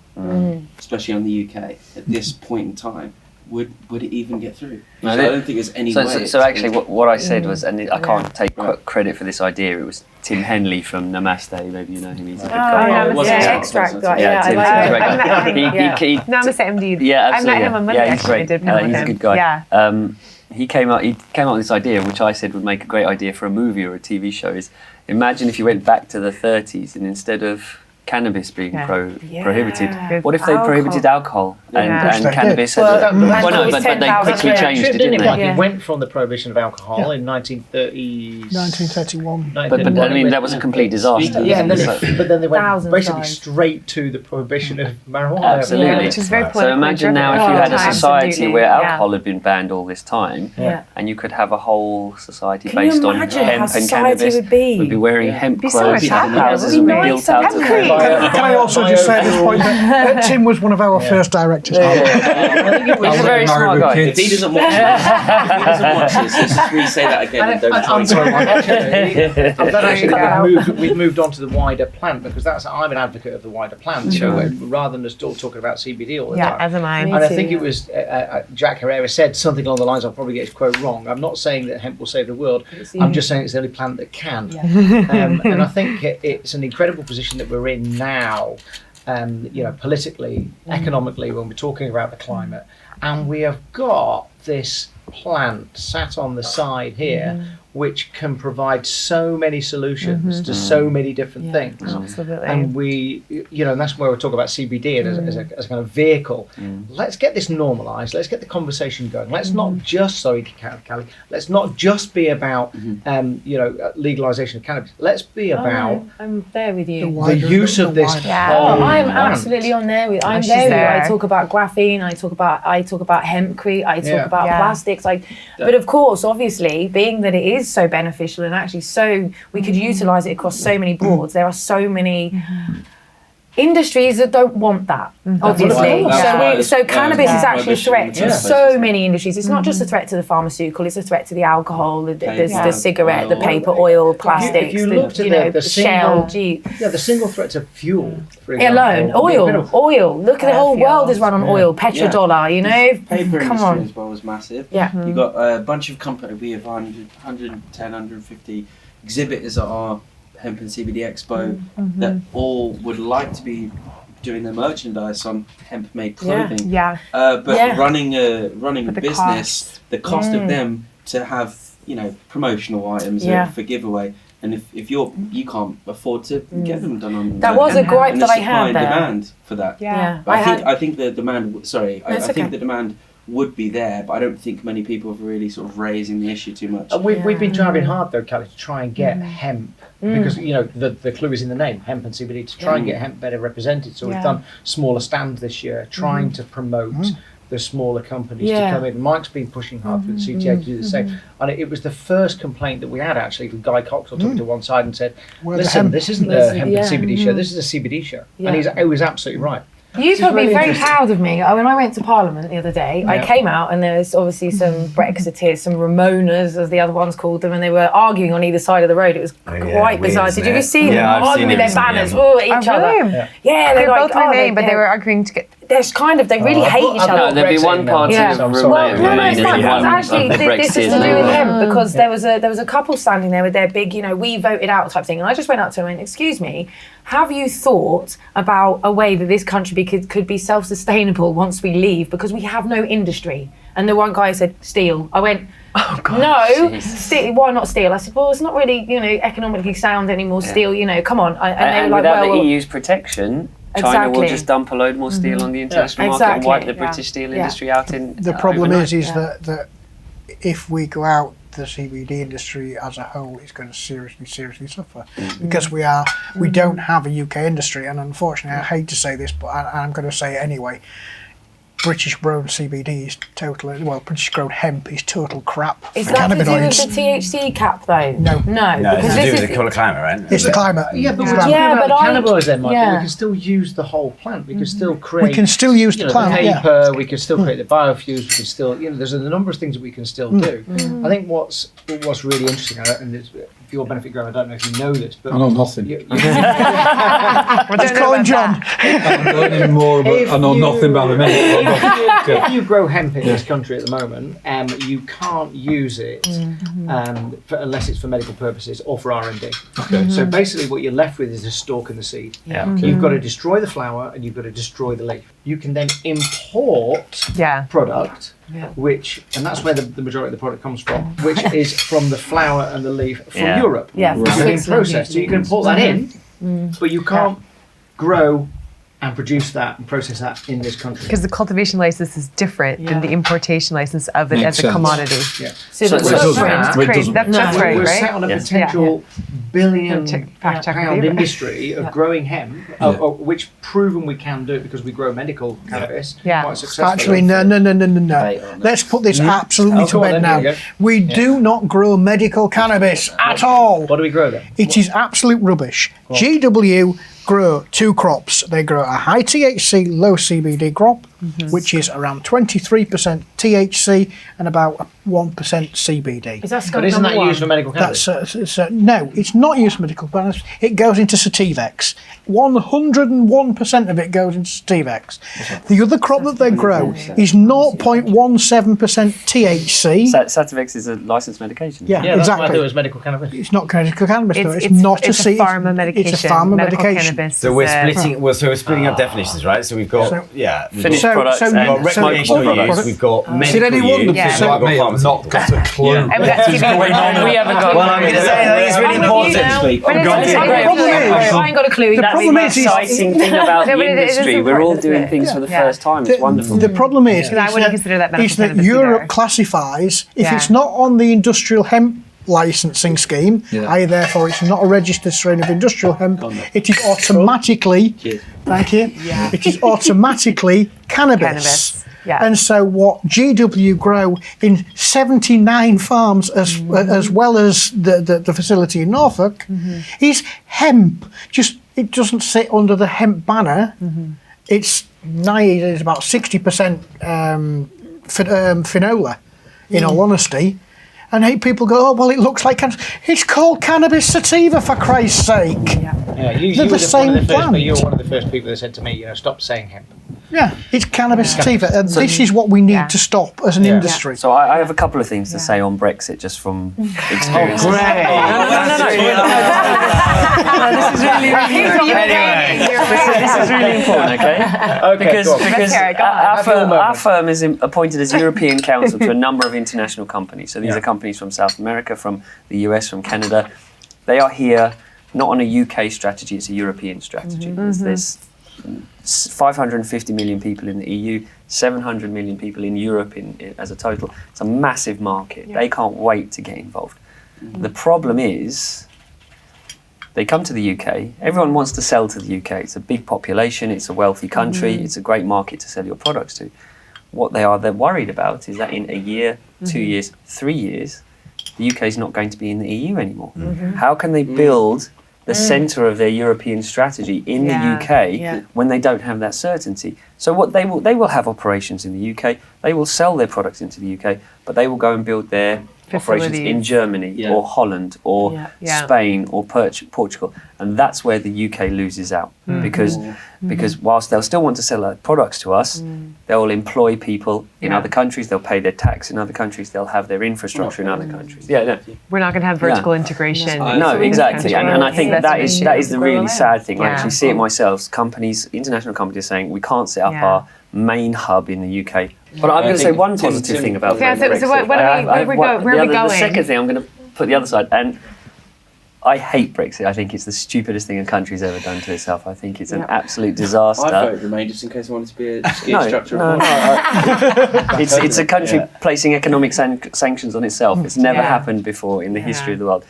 especially on the UK, at this point in time, would it even get through? No, I don't think there's any way. So actually, what I said was, and I can't take credit for this idea. It was Tim Henley from Namaste. Maybe you know him. He's a good guy. Namaste Extract. I Tim's like great that. guy. He- Namaste MD. Yeah, I absolutely. met him on Monday. Yeah, he's actually. I great. did panel with He's a him. good guy. Yeah. He came up with this idea, which I said would make a great idea for a movie or a TV show. Is imagine if you went back to the 30s and instead of cannabis being prohibited, what if they prohibited alcohol and cannabis? Well, but they quickly changed it, didn't they? Like it went from the prohibition of alcohol in 1930s. 1931. But I mean, that was a complete disaster. Yeah, and but then they went Thousands basically died. straight to the prohibition of marijuana. Absolutely. Which is very So politically imagine now if driven you all had the a time. society Absolutely. where Yeah. alcohol had been banned all this time, and you could have a whole society Can you based on imagine how hemp and society cannabis. would be? We'd be wearing hemp Be so clothes, much happier. houses It would would be be nice built out to of have Can I also just say at this point that Tim was one of our first direct practice. He's a very smart guy. If he doesn't watch this, let's just re-say that again and don't try I'm sorry, Mike, I'm glad actually that we've moved on to the wider plant, because I'm an advocate of the wider plant, rather than just all talking about CBD all the time. as am I. And I think it was Jack Herrera said something along the lines, I'll probably get his quote wrong, I'm not saying that hemp will save the world, I'm just saying it's the only plant that can. And I think it's an incredible position that we're in now, politically, economically, when we're talking about the climate. And we have got this plant sat on the side here, which can provide so many solutions to so many different things. Absolutely. And we, and that's where we talk about CBD as a kind of vehicle. Let's get this normalised. Let's get the conversation going. Let's not just, Callie, let's not just be about, legalisation of cannabis. Let's be about I'm there with you. the use of this. I'm absolutely on there with. I'm She's there with you. there. I talk about graphene. I talk about hempcrete. I talk about plastics. But of course, obviously, being that it is so beneficial and actually so we could utilise it across so many boards. There are so many industries that don't want that, obviously. So cannabis is actually a threat to so many industries. It's not just a threat to the pharmaceutical, it's a threat to the alcohol, the cigarette, the paper, oil, plastics, If you looked at the Shell, the single threat to fuel, for alone, example, oil. Look at the whole world is run on oil, petrodollar, Paper Come industry on. as well was massive. Yeah. You got a bunch of companies, we have 110, 150 exhibitors at our Hemp and CBD Expo that all would like to be doing their merchandise on hemp-made clothing. But running a business, the cost of them to have promotional items for giveaway, and if you can't afford to get them done on that was a gripe that I had there. Demand for that. I think the demand. I think the demand would be there, but I don't think many people are really sort of raising the issue too much. We've been driving hard though, Callie, to try and get hemp, because the clue is in the name, hemp and CBD, to try and get hemp better represented. So we've done smaller stands this year, trying to promote the smaller companies to come in. Mike's been pushing hard with the CTA to do the same. And it was the first complaint that we had actually from Guy Coxwell took me to one side and said, listen, this isn't a hemp and CBD show, this is a CBD show. And he was absolutely right. You'd probably be very proud of me. When I went to Parliament the other day, I came out and there was obviously some Brexiteers, some Ramonas, as the other ones called them, and they were arguing on either side of the road. It was quite bizarre. Did you see them arguing with their banners at each other? Yeah, they're both my name, but they were arguing to get. There's they really hate each other. No, there'd be one party of Remain. No, it's fine. Actually, this is to do with him, because there was a couple standing there with their big, we voted out type thing, and I just went up to him and went, excuse me, have you thought about a way that this country could be self-sustainable once we leave, because we have no industry? And the one guy said, steel. I went, oh God, no, steel, why not steel? I said, well, it's not really, economically sound anymore, steel, come on. And without the EU's protection, China will just dump a load more steel on the international market and wipe the British steel industry out in the problem is that if we go out, the CBD industry as a whole is going to seriously suffer, because we don't have a UK industry, and unfortunately I hate to say this, but I'm going to say it anyway. British grown CBD is British grown hemp is total crap. Is for that to do with cannabinoids. the THC cap though? No, because it's to do with the climate, right? It's the climate. Yeah, but we're talking about cannabinoids then, Mike. But we can still use the whole plant. We can still create. We can still use the plant. The paper. We can still create the biofuels. We can still, there's a number of things that we can still do. I think what's really interesting, and it's for your benefit, Graeme, I don't know if you know this, but I know nothing. Let's call him John. I'm learning more, but I know nothing about the minute. If you grow hemp in this country at the moment, you can't use it unless it's for medical purposes or for R&D. Okay. So basically what you're left with is a stalk and the seed. You've got to destroy the flower and you've got to destroy the leaf. You can then import product, and that's where the majority of the product comes from, which is from the flower and the leaf from Europe. Same process. So you can import that in, but you can't grow and produce that and process that in this country. Because the cultivation license is different than the importation license of it as a commodity. So that's crazy. That's right, we're right? set on a potential billion-pound industry of growing hemp, which proven we can do it because we grow medical cannabis quite successfully. Actually, no. Let's put this absolutely to bed now. We do not grow medical cannabis at all. What do we grow then? It is absolute rubbish. GW grow two crops. They grow a high THC, low CBD crop, which is around 23% THC and about 1% CBD. Is that But isn't that used for medical That's cannabis? no, it's not used for medical cannabis. It goes into Sativex. 101% of it goes into Sativex. The other crop that they grow is 0.17% THC. Sativex is a licensed medication. Yeah, Yeah, that's why I exactly. thought it was medical cannabis. It's not medical cannabis, though. It's It's not it's a a pharma medication. It's a pharma Medical medication. Cannabis So we're is a- splitting. Well, so we're splitting up definitions, right? So we've got So- we've Finished got, products so- and we've got so- recreational product- use. We've got medical Did any wonder use. Yeah. people like me have not got a clue? And we got CBD. We haven't got. Well, I'm going to say I think it's really I'm with you important. now. Speak. But Go on, it's- yeah. I ain't got a clue. The That's problem the is- exciting thing about No, the but it is industry. We're all important, doing isn't it? things for the Yeah. first time. It's wonderful. The problem is, Because I wouldn't consider that medical is that cannabis Europe either. classifies, if Yeah. it's not on the industrial hemp licensing scheme, Yeah. i.e. therefore it's not a registered strain of industrial hemp, it is automatically, Cheers. thank you, it is automatically cannabis. Cannabis, yeah. And so what GW grow in 79 farms as well as the facility in Norfolk is hemp. Just it doesn't sit under the hemp banner. It's about 60% phenola, in all honesty. And people go, oh, well, it looks like cannabis. It's called cannabis sativa, for Christ's sake. Yeah, you They're were the same one of the first, plant. you were one of the first people that said to me, stop saying hemp. Yeah, it's cannabis sativa. And this is what we need to stop as an industry. So I have a couple of things to say on Brexit, just from experience. Great. This is really important, okay? Okay, Because go on. because hear it, go on. our firm is appointed as European counsel to a number of international companies. So these are companies from South America, from the US, from Canada. They are here not on a UK strategy; it's a European strategy. There's 550 million people in the EU, 700 million people in Europe as a total. It's a massive market. They can't wait to get involved. The problem is, they come to the UK. Everyone wants to sell to the UK. It's a big population. It's a wealthy country. It's a great market to sell your products to. What they're worried about is that in a year, 2 years, 3 years, the UK is not going to be in the EU anymore. How can they build the centre of their European strategy in the UK when they don't have that certainty? So what they will have operations in the UK. They will sell their products into the UK, but they will go and build their operations in Facilities. Germany or Holland or Spain or Portugal, and that's where the UK loses out because whilst they'll still want to sell their products to us, they'll employ people in other countries, they'll pay their tax in other countries, they'll have their infrastructure in other countries. We're not going to have vertical integration. No, exactly, and I think that is the really sad thing. I Yeah. actually see it myself. Companies, international companies, saying we can't set up our main hub in the UK. But I'm going to say one positive thing about Brexit. So where are we going? The second thing, I'm going to put the other side, and I hate Brexit. I think it's the stupidest thing a country's ever done to itself. I think it's an absolute disaster. I voted Remain just in case I wanted to be a skewed structure. It's a country placing economic sanctions on itself. It's never happened before in the history of the world.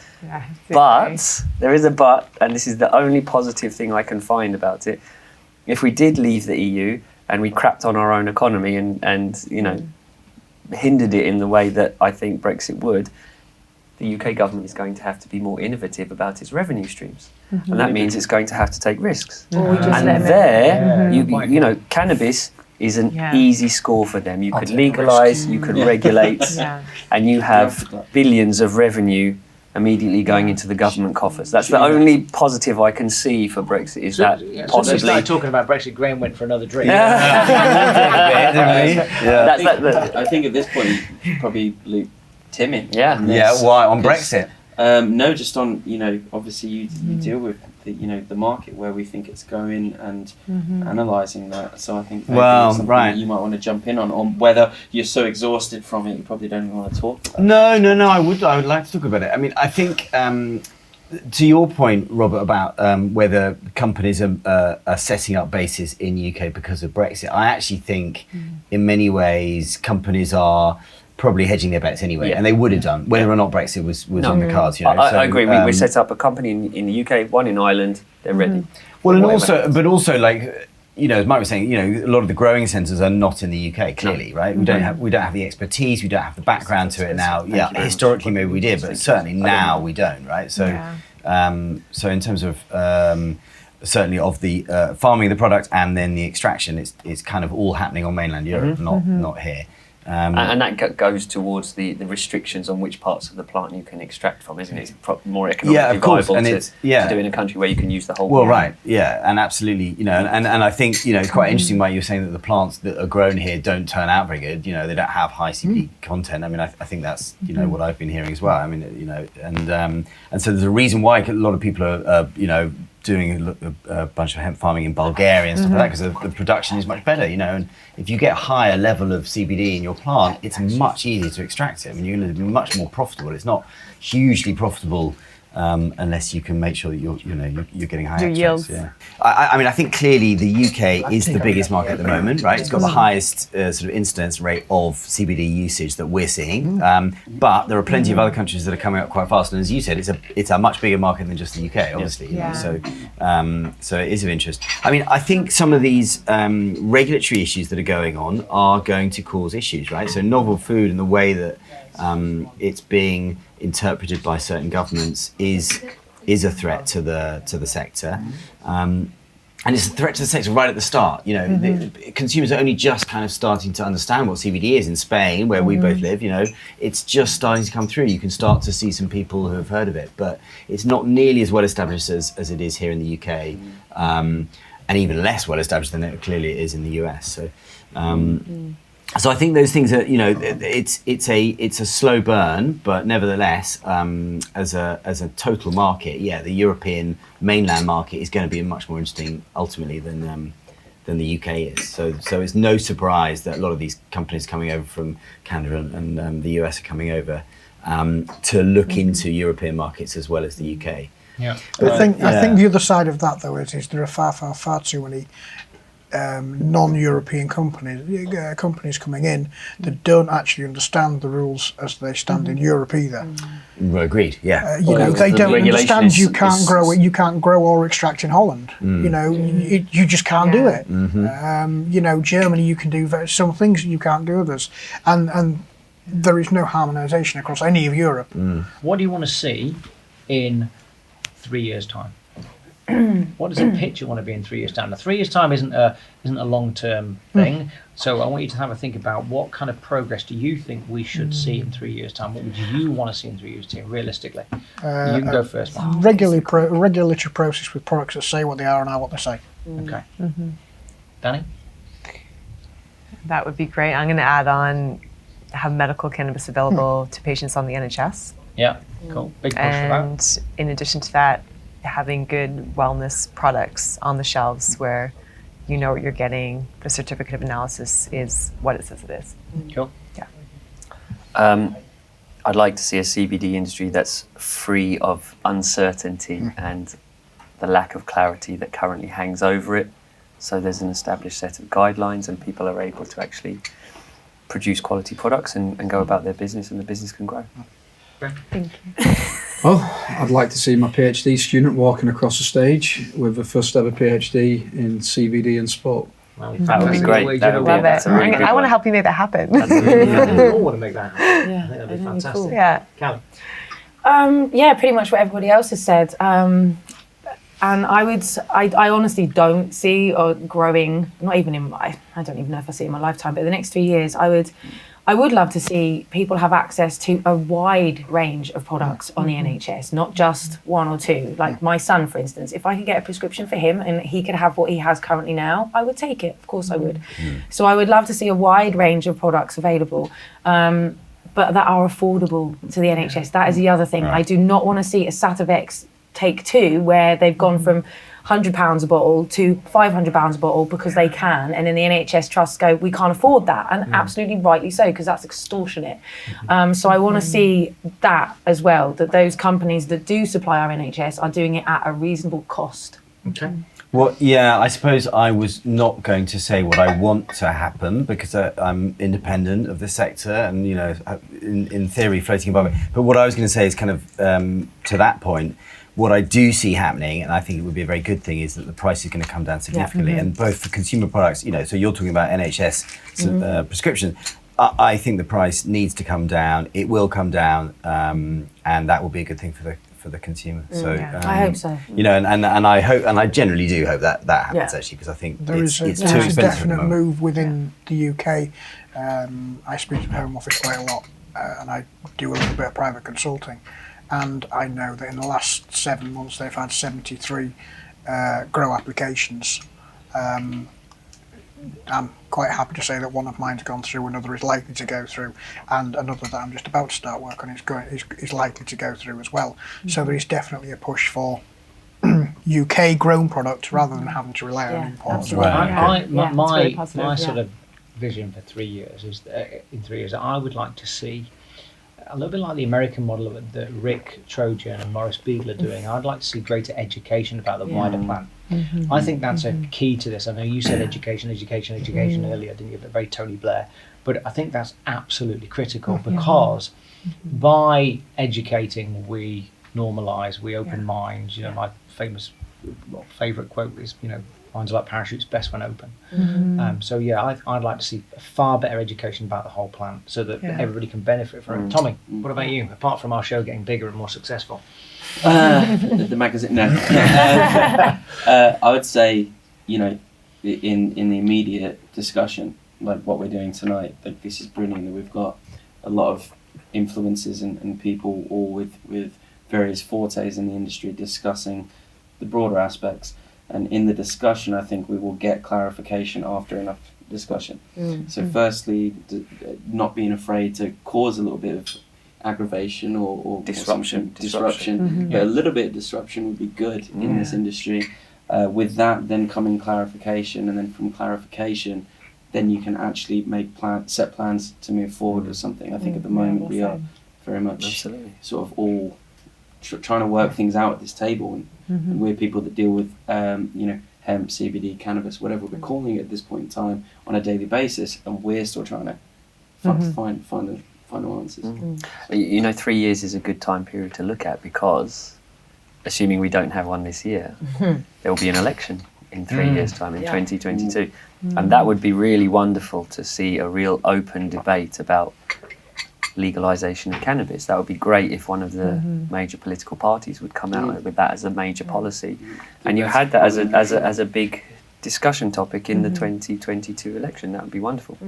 But there is a but, and this is the only positive thing I can find about it. If we did leave the EU and we crapped on our own economy and hindered it in the way that I think Brexit would, the UK government is going to have to be more innovative about its revenue streams, and that means it's going to have to take risks. And there, you know, cannabis is an easy score for them. You could legalise, you could regulate, and you have billions of revenue immediately going into the government coffers. That's the only positive I can see for Brexit, is that So they possibly... started talking about Brexit, Graeme went for another drink. I think at this point, you probably look timid. Yeah, why on Brexit? No, just on, obviously you deal with the market where we think it's going and analysing that. So I think maybe it's something that you might want to jump in on whether you're so exhausted from it you probably don't even want to talk about it. No, I would like to talk about it. I mean, I think to your point, Robert, about whether companies are setting up bases in UK because of Brexit, I actually think in many ways companies are probably hedging their bets anyway, and they would have done whether or not Brexit was on the cards. I agree. We set up a company in the UK, one in Ireland. They're ready. Well, and also, like, as Mike was saying, a lot of the growing centres are not in the UK. Clearly, right? We don't have the expertise. We don't have the background to it now. Historically maybe we did, but certainly now we don't. Right? So, so in terms of certainly of the farming of the product and then the extraction. It's kind of all happening on mainland Europe, not here. And that goes towards the restrictions on which parts of the plant you can extract from, isn't it? It's more economically viable to do in a country where you can use the whole plant. Right, yeah, and absolutely, and I think, it's quite interesting why you're saying that the plants that are grown here don't turn out very good, they don't have high CBD content. I mean, I think that's, what I've been hearing as well. I mean, and so there's a reason why a lot of people are doing a bunch of hemp farming in Bulgaria and stuff like that, because the production is much better, and if you get a higher level of CBD in your plant, it's much easier to extract it. I mean, you're going to be much more profitable. It's not hugely profitable unless you can make sure that you're getting high extracts. Yields. Yeah. I mean, I think clearly the UK is the biggest market at the moment, right? It's got the highest sort of incidence rate of CBD usage that we're seeing, but there are plenty of other countries that are coming up quite fast. And as you said, it's a much bigger market than just the UK, obviously. So it is of interest. I mean, I think some of these regulatory issues that are going on are going to cause issues, right? So novel food and the way that it's being interpreted by certain governments is a threat to the sector, and it's a threat to the sector right at the start. The consumers are only just kind of starting to understand what CBD is in Spain, where we both live. It's just starting to come through. You can start to see some people who have heard of it, but it's not nearly as well established as it is here in the UK, and even less well established than it clearly is in the US. So I think those things are, it's a slow burn, but nevertheless, as a total market, the European mainland market is going to be much more interesting ultimately than the UK is. So it's no surprise that a lot of these companies coming over from Canada and the US are coming over to look into European markets as well as the UK. Yeah, I think the other side of that though is there are far too many non-European companies coming in that don't actually understand the rules as they stand in Europe either. Agreed. Yeah. They don't understand you can't grow or extract in Holland. You just can't do it. Germany, you can do some things, you can't do others, and there is no harmonisation across any of Europe. What do you want to see in 3 years' time? What does a picture want to be in 3 years' time? Now, 3 years' time isn't a long-term thing. So I want you to have a think about what kind of progress do you think we should see in 3 years' time? What would you want to see in 3 years' time, realistically? You can go first, Mark. Regulatory process with products that say what they are and are what they say. Okay. Dani? That would be great. I'm going to add on have medical cannabis available to patients on the NHS. Yeah, cool. Big push for that. And in addition to that, having good wellness products on the shelves where you know what you're getting, the certificate of analysis is what it says it is. Cool. Yeah. I'd like to see a CBD industry that's free of uncertainty and the lack of clarity that currently hangs over it. So there's an established set of guidelines and people are able to actually produce quality products and go about their business, and the business can grow. Thank you. Well, I'd like to see my PhD student walking across the stage with the first ever PhD in CBD and sport. Well, that would be great. That would be, Love it. I want to help you make that happen. We all want to make that happen. I think that'd be fantastic. Cool. Yeah. Callie? Pretty much what everybody else has said. And I honestly don't see growing, not even in I don't even know if I see it in my lifetime, but in the next 3 years, I would love to see people have access to a wide range of products on the NHS, not just one or two. Like my son, for instance, if I could get a prescription for him and he could have what he has currently now, I would take it. Of course I would. So I would love to see a wide range of products available, but that are affordable to the NHS. That is the other thing. Right. I do not want to see a Sativex take two where they've gone from £100 a bottle to £500 a bottle because they can, and then the NHS trusts go, we can't afford that, and absolutely rightly so, because that's extortionate. So I want to see that as well, that those companies that do supply our NHS are doing it at a reasonable cost. Okay. Well, yeah, I suppose I was not going to say what I want to happen because I'm independent of the sector and, in theory, floating above it. But what I was going to say is kind of to that point, what I do see happening, and I think it would be a very good thing, is that the price is going to come down significantly. And both for consumer products, so you're talking about NHS prescriptions. I think the price needs to come down. It will come down, and that will be a good thing for for the consumer. So I hope so. You know, and I hope, and I generally do hope that happens actually, because I think it's too expensive. A definite move within the UK. I speak to the Home Office quite a lot, and I do a little bit of private consulting, and I know that in the last 7 months they've had 73 grow applications. I'm quite happy to say that one of mine's gone through, another is likely to go through, and another that I'm just about to start work on is likely to go through as well. So there is definitely a push for UK grown products rather than having to rely on imports. My sort of vision for 3 years is in 3 years I would like to see a little bit like the American model that Rick Trojan and Maurice Beagle are doing. I'd like to see greater education about the wider plant. I think that's a key to this. I know you said education earlier, didn't you? But very Tony Blair. But I think that's absolutely critical, because by educating, we normalise, we open minds. You know, my favourite quote is, you know, minds are like parachutes, best when open. So yeah, I'd like to see a far better education about the whole plant, so that everybody can benefit from it. Tommy, what about you? Apart from our show getting bigger and more successful, the magazine. No, I would say, you know, in the immediate discussion, like what we're doing tonight, like this is brilliant that we've got a lot of influences and people all with various fortes in the industry discussing the broader aspects. And in the discussion, I think we will get clarification after enough discussion. So firstly, not being afraid to cause a little bit of aggravation or disruption. But a little bit of disruption would be good in this industry. With that, then coming clarification, and then from clarification, then you can actually make set plans to move forward with something. I think at the moment we are very much sort of all trying to work things out at this table, and we're people that deal with you know, hemp, CBD, cannabis, whatever we're calling it at this point in time on a daily basis, and we're still trying to find the answers. You know, 3 years is a good time period to look at, because assuming we don't have one this year, there will be an election in 3 years' time, in 2022, and that would be really wonderful to see a real open debate about legalisation of cannabis. That would be great if one of the major political parties would come out with that as a major policy, and you had that as a big discussion topic in the 2022 election. That would be wonderful.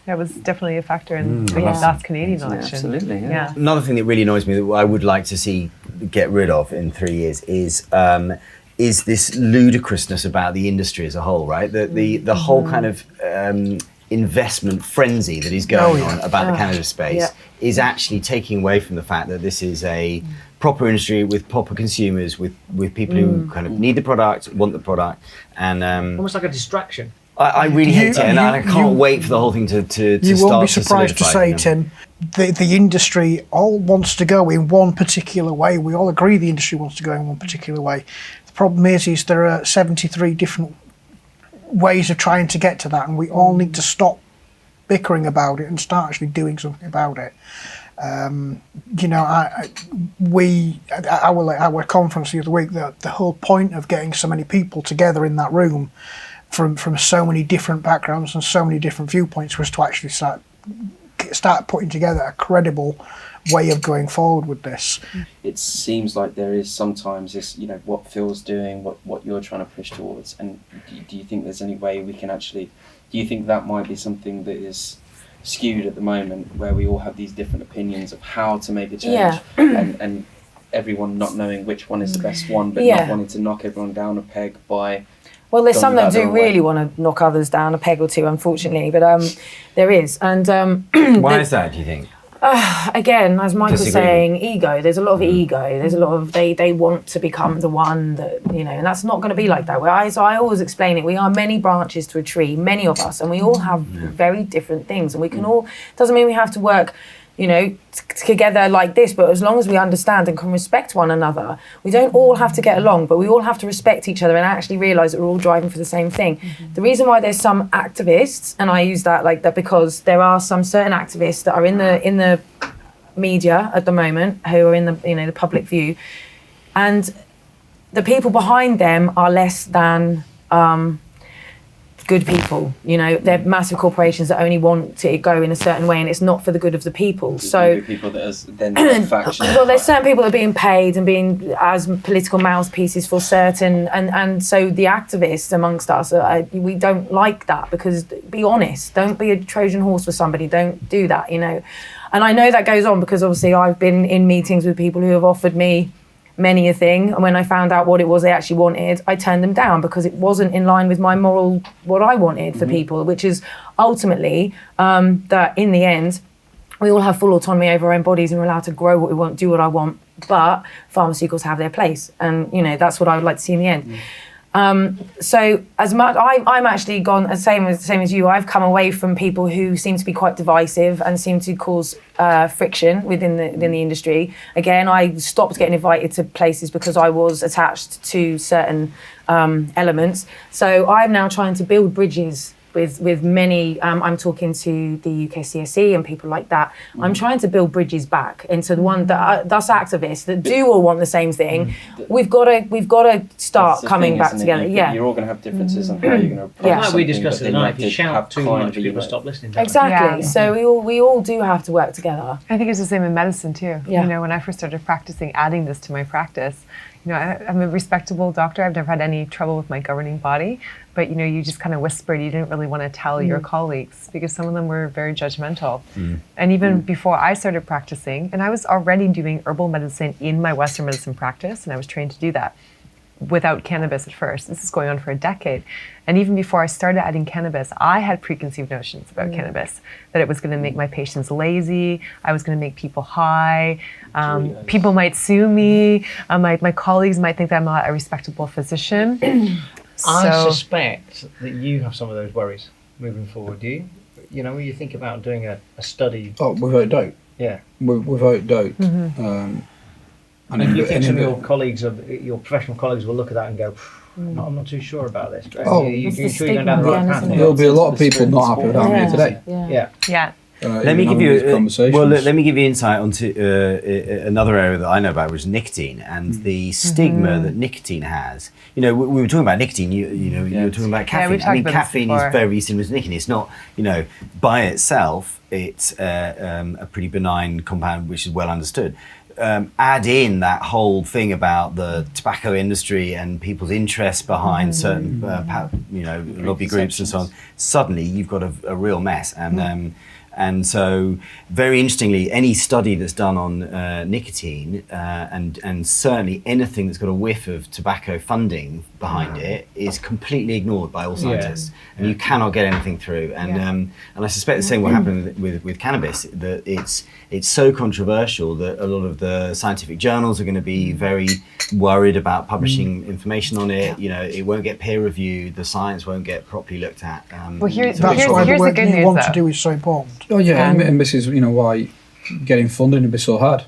That was definitely a factor in the last Canadian election. Absolutely, yeah. Another thing that really annoys me that I would like to see get rid of in 3 years is this ludicrousness about the industry as a whole, right? The whole kind of investment frenzy that is going on about the cannabis space is actually taking away from the fact that this is a proper industry with proper consumers, with people who kind of need the product, want the product, and almost like a distraction. I really hate it, and I can't wait for the whole thing to you start. won't be surprised to say, Tim, the industry all wants to go in one particular way. We all agree the industry wants to go in one particular way. The problem is there are 73 different ways of trying to get to that, and we all need to stop bickering about it and start actually doing something about it. You know, our conference the other week, the whole point of getting so many people together in that room from so many different backgrounds and so many different viewpoints was to actually start putting together a credible way of going forward with this. It seems like there is sometimes this, you know, what Phil's doing, what you're trying to push towards, and do you think there's any way we can actually, do you think that might be something that is skewed at the moment, where we all have these different opinions of how to make a change, and everyone not knowing which one is the best one, but not wanting to knock everyone down a peg by... Well, there's some that do really want to knock others down a peg or two, unfortunately, but there is. And why is that, do you think? Again, as Mike was saying, ego. There's a lot of ego. There's a lot of they want to become the one that, you know, and that's not going to be like that. So I always explain it. We are many branches to a tree, many of us, and we all have very different things, and we can all. Doesn't mean we have to work, you know, together like this, but as long as we understand and can respect one another, we don't all have to get along, but we all have to respect each other and actually realise that we're all driving for the same thing. The reason why there's some activists, and I use that like that because there are some certain activists that are in the media at the moment who are in the, you know, the public view, and the people behind them are less than good people. You know, they're massive corporations that only want to go in a certain way, and it's not for the good of the people. So people that are then factions. well, there's certain people that are being paid and being as political mouthpieces for certain, and so the activists amongst us, we don't like that, because be honest, don't be a Trojan horse for somebody, don't do that, you know. And I know that goes on because obviously I've been in meetings with people who have offered me many a thing, and when I found out what it was they actually wanted, I turned them down because it wasn't in line with my moral, what I wanted for people, which is ultimately that in the end, we all have full autonomy over our own bodies and we're allowed to grow what we want, do what I want, but pharmaceuticals have their place, and you know, that's what I would like to see in the end. So as much, I'm actually gone, same as you, I've come away from people who seem to be quite divisive and seem to cause friction within the industry. Again, I stopped getting invited to places because I was attached to certain elements. So I'm now trying to build bridges with many, I'm talking to the UKCSE and people like that. I'm trying to build bridges back into the one that us activists that do all want the same thing. We've got to start coming back together. You're all going to have differences on how you're going to approach Yeah. Like we discussed but the then other you night, if have you to shout have too kind much, of a people unit. stop listening. Don't Exactly. Yeah. So we all do have to work together. I think it's the same in medicine too. Yeah. You know, when I first started practicing, adding this to my practice, you know, I'm a respectable doctor. I've never had any trouble with my governing body, but you know, you just kind of whispered. You didn't really want to tell your colleagues because some of them were very judgmental. And even before I started practicing, and I was already doing herbal medicine in my Western medicine practice, and I was trained to do that without cannabis at first. This is going on for a decade. And even before I started adding cannabis, I had preconceived notions about cannabis, that it was going to make my patients lazy, I was going to make people high, people might sue me, my colleagues might think that I'm not a respectable physician. I suspect that you have some of those worries moving forward, do you? You know, when you think about doing a study. Oh, without doubt. Yeah. Without doubt. And if you think some of your colleagues, your professional colleagues will look at that and go, no, I'm not too sure about this. Oh, you It's the sure you're going stigma down the right again, path? isn't it? There'll be a lot of people not happy with that here today. Yeah. Let me give you let me give you insight onto another area that I know about, which is nicotine and the stigma that nicotine has. You know, we were talking about nicotine. You were talking about caffeine. we've talked about this caffeine is before. very similar to nicotine. It's not, you know, by itself, it's a pretty benign compound which is well understood. Add in that whole thing about the tobacco industry and people's interest behind certain, lobby groups and so on. Suddenly, you've got a real mess. And so, very interestingly, any study that's done on nicotine and certainly anything that's got a whiff of tobacco funding behind it is completely ignored by all scientists, and you cannot get anything through. And I suspect the same will happen with cannabis. That it's so controversial that a lot of the scientific journals are going to be very worried about publishing information on it. You know, it won't get peer reviewed. The science won't get properly looked at. Well, here's That's why the the work good you news, want though. to do is so important. Oh yeah, and this is why getting funding would be so hard.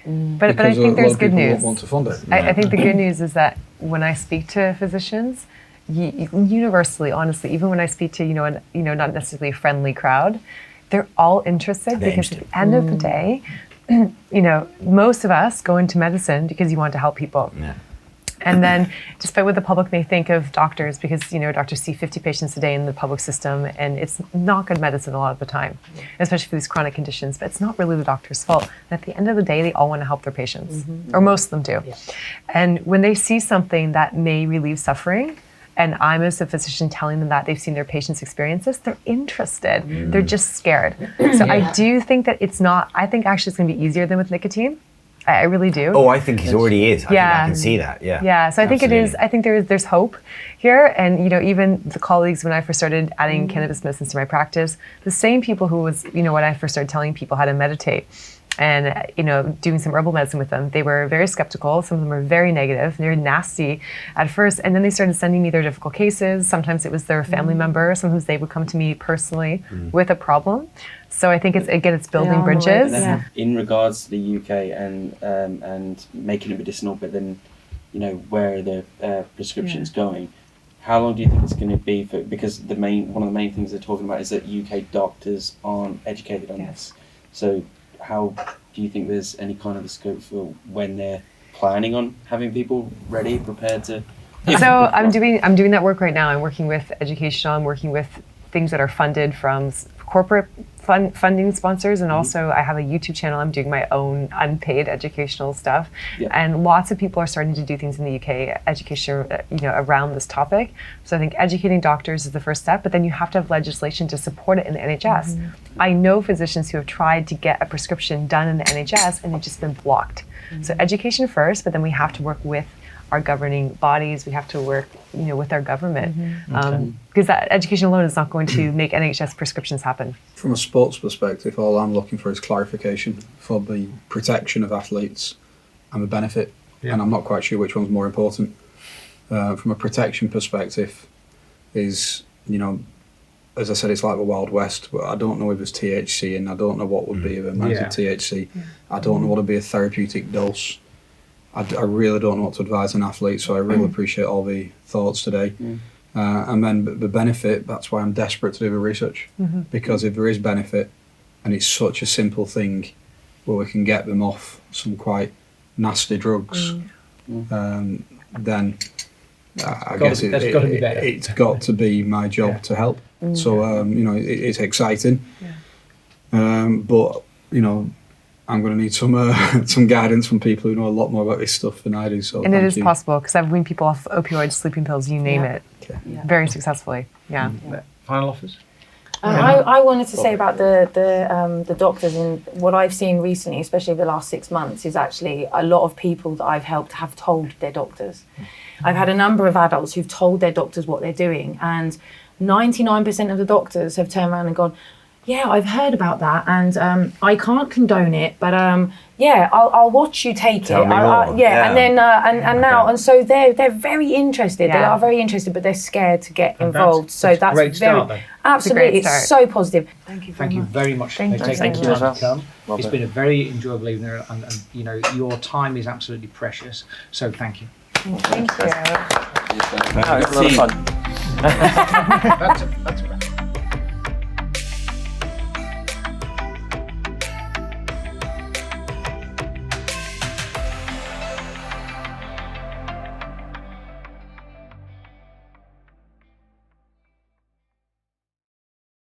But I Because think a there's lot of good people news. won't want to fund it. I think the good news is that when I speak to physicians, universally, honestly, even when I speak to not necessarily a friendly crowd, they're all interested because at the end of the day, most of us go into medicine because you want to help people. Yeah. And then, despite what the public may think of doctors, because doctors see 50 patients a day in the public system, and it's not good medicine a lot of the time, especially for these chronic conditions. But it's not really the doctor's fault. And at the end of the day, they all want to help their patients, or most of them do. Yeah. And when they see something that may relieve suffering, and I'm as a physician telling them that they've seen their patients experience this, they're interested. They're just scared. So I do think that it's not. I think actually it's going to be easier than with nicotine. I really do. Oh, I think it already is. I think I can see that. Yeah. Yeah. So I think it is. I think there's hope here, and even the colleagues when I first started adding cannabis medicines to my practice, the same people who was when I first started telling people how to meditate, and doing some herbal medicine with them, they were very skeptical. Some of them were very negative, very nasty at first, and then they started sending me their difficult cases. Sometimes it was their family member. Sometimes they would come to me personally with a problem. So I think it's building bridges. In regards to the UK and making it medicinal, but then where are the prescriptions going? How long do you think it's going to be for? Because one of the main things they're talking about is that UK doctors aren't educated on this. So how do you think there's any kind of a scope for when they're planning on having people ready, prepared to So I'm doing that work right now. I'm working with educational. I'm working with things that are funded from corporate funding sponsors, and also I have a YouTube channel. I'm doing my own unpaid educational stuff, and lots of people are starting to do things in the UK education, around this topic. So I think educating doctors is the first step, but then you have to have legislation to support it in the NHS. I know physicians who have tried to get a prescription done in the NHS and it's just been blocked. So education first, but then we have to work with our governing bodies. We have to work, with our government, because that education alone is not going to make NHS prescriptions happen. From a sports perspective, all I'm looking for is clarification for the protection of athletes and the benefit, and I'm not quite sure which one's more important. From a protection perspective, is as I said, it's like the Wild West. But I don't know if there's THC, and I don't know what would be the amount of THC. I don't know what would be a therapeutic dose. I really don't know what to advise an athlete, so I really appreciate all the thoughts today. And then the benefit, that's why I'm desperate to do the research, because if there is benefit, and it's such a simple thing where we can get them off some quite nasty drugs, then I guess it's got to be my job to help. So, it's exciting, but, I'm going to need some guidance from people who know a lot more about this stuff than I do. So, and it is possible, because I've weaned people off opioids, sleeping pills, you name it, very successfully. Final offers? I wanted to say about the doctors, and what I've seen recently, especially the last 6 months, is actually a lot of people that I've helped have told their doctors. I've had a number of adults who've told their doctors what they're doing, and 99% of the doctors have turned around and gone, yeah, I've heard about that, and I can't condone it, but I'll watch you take Tell it. me more. And then now, and so they're very interested. They are very interested, but they're scared to get involved. So that's great start, though. Absolutely, it's so positive. Thank you very much for Thank taking you. the time to come. Well It's done. been a very enjoyable evening, and your time is absolutely precious. So thank you. Thank you. No, it was a lot of fun. That's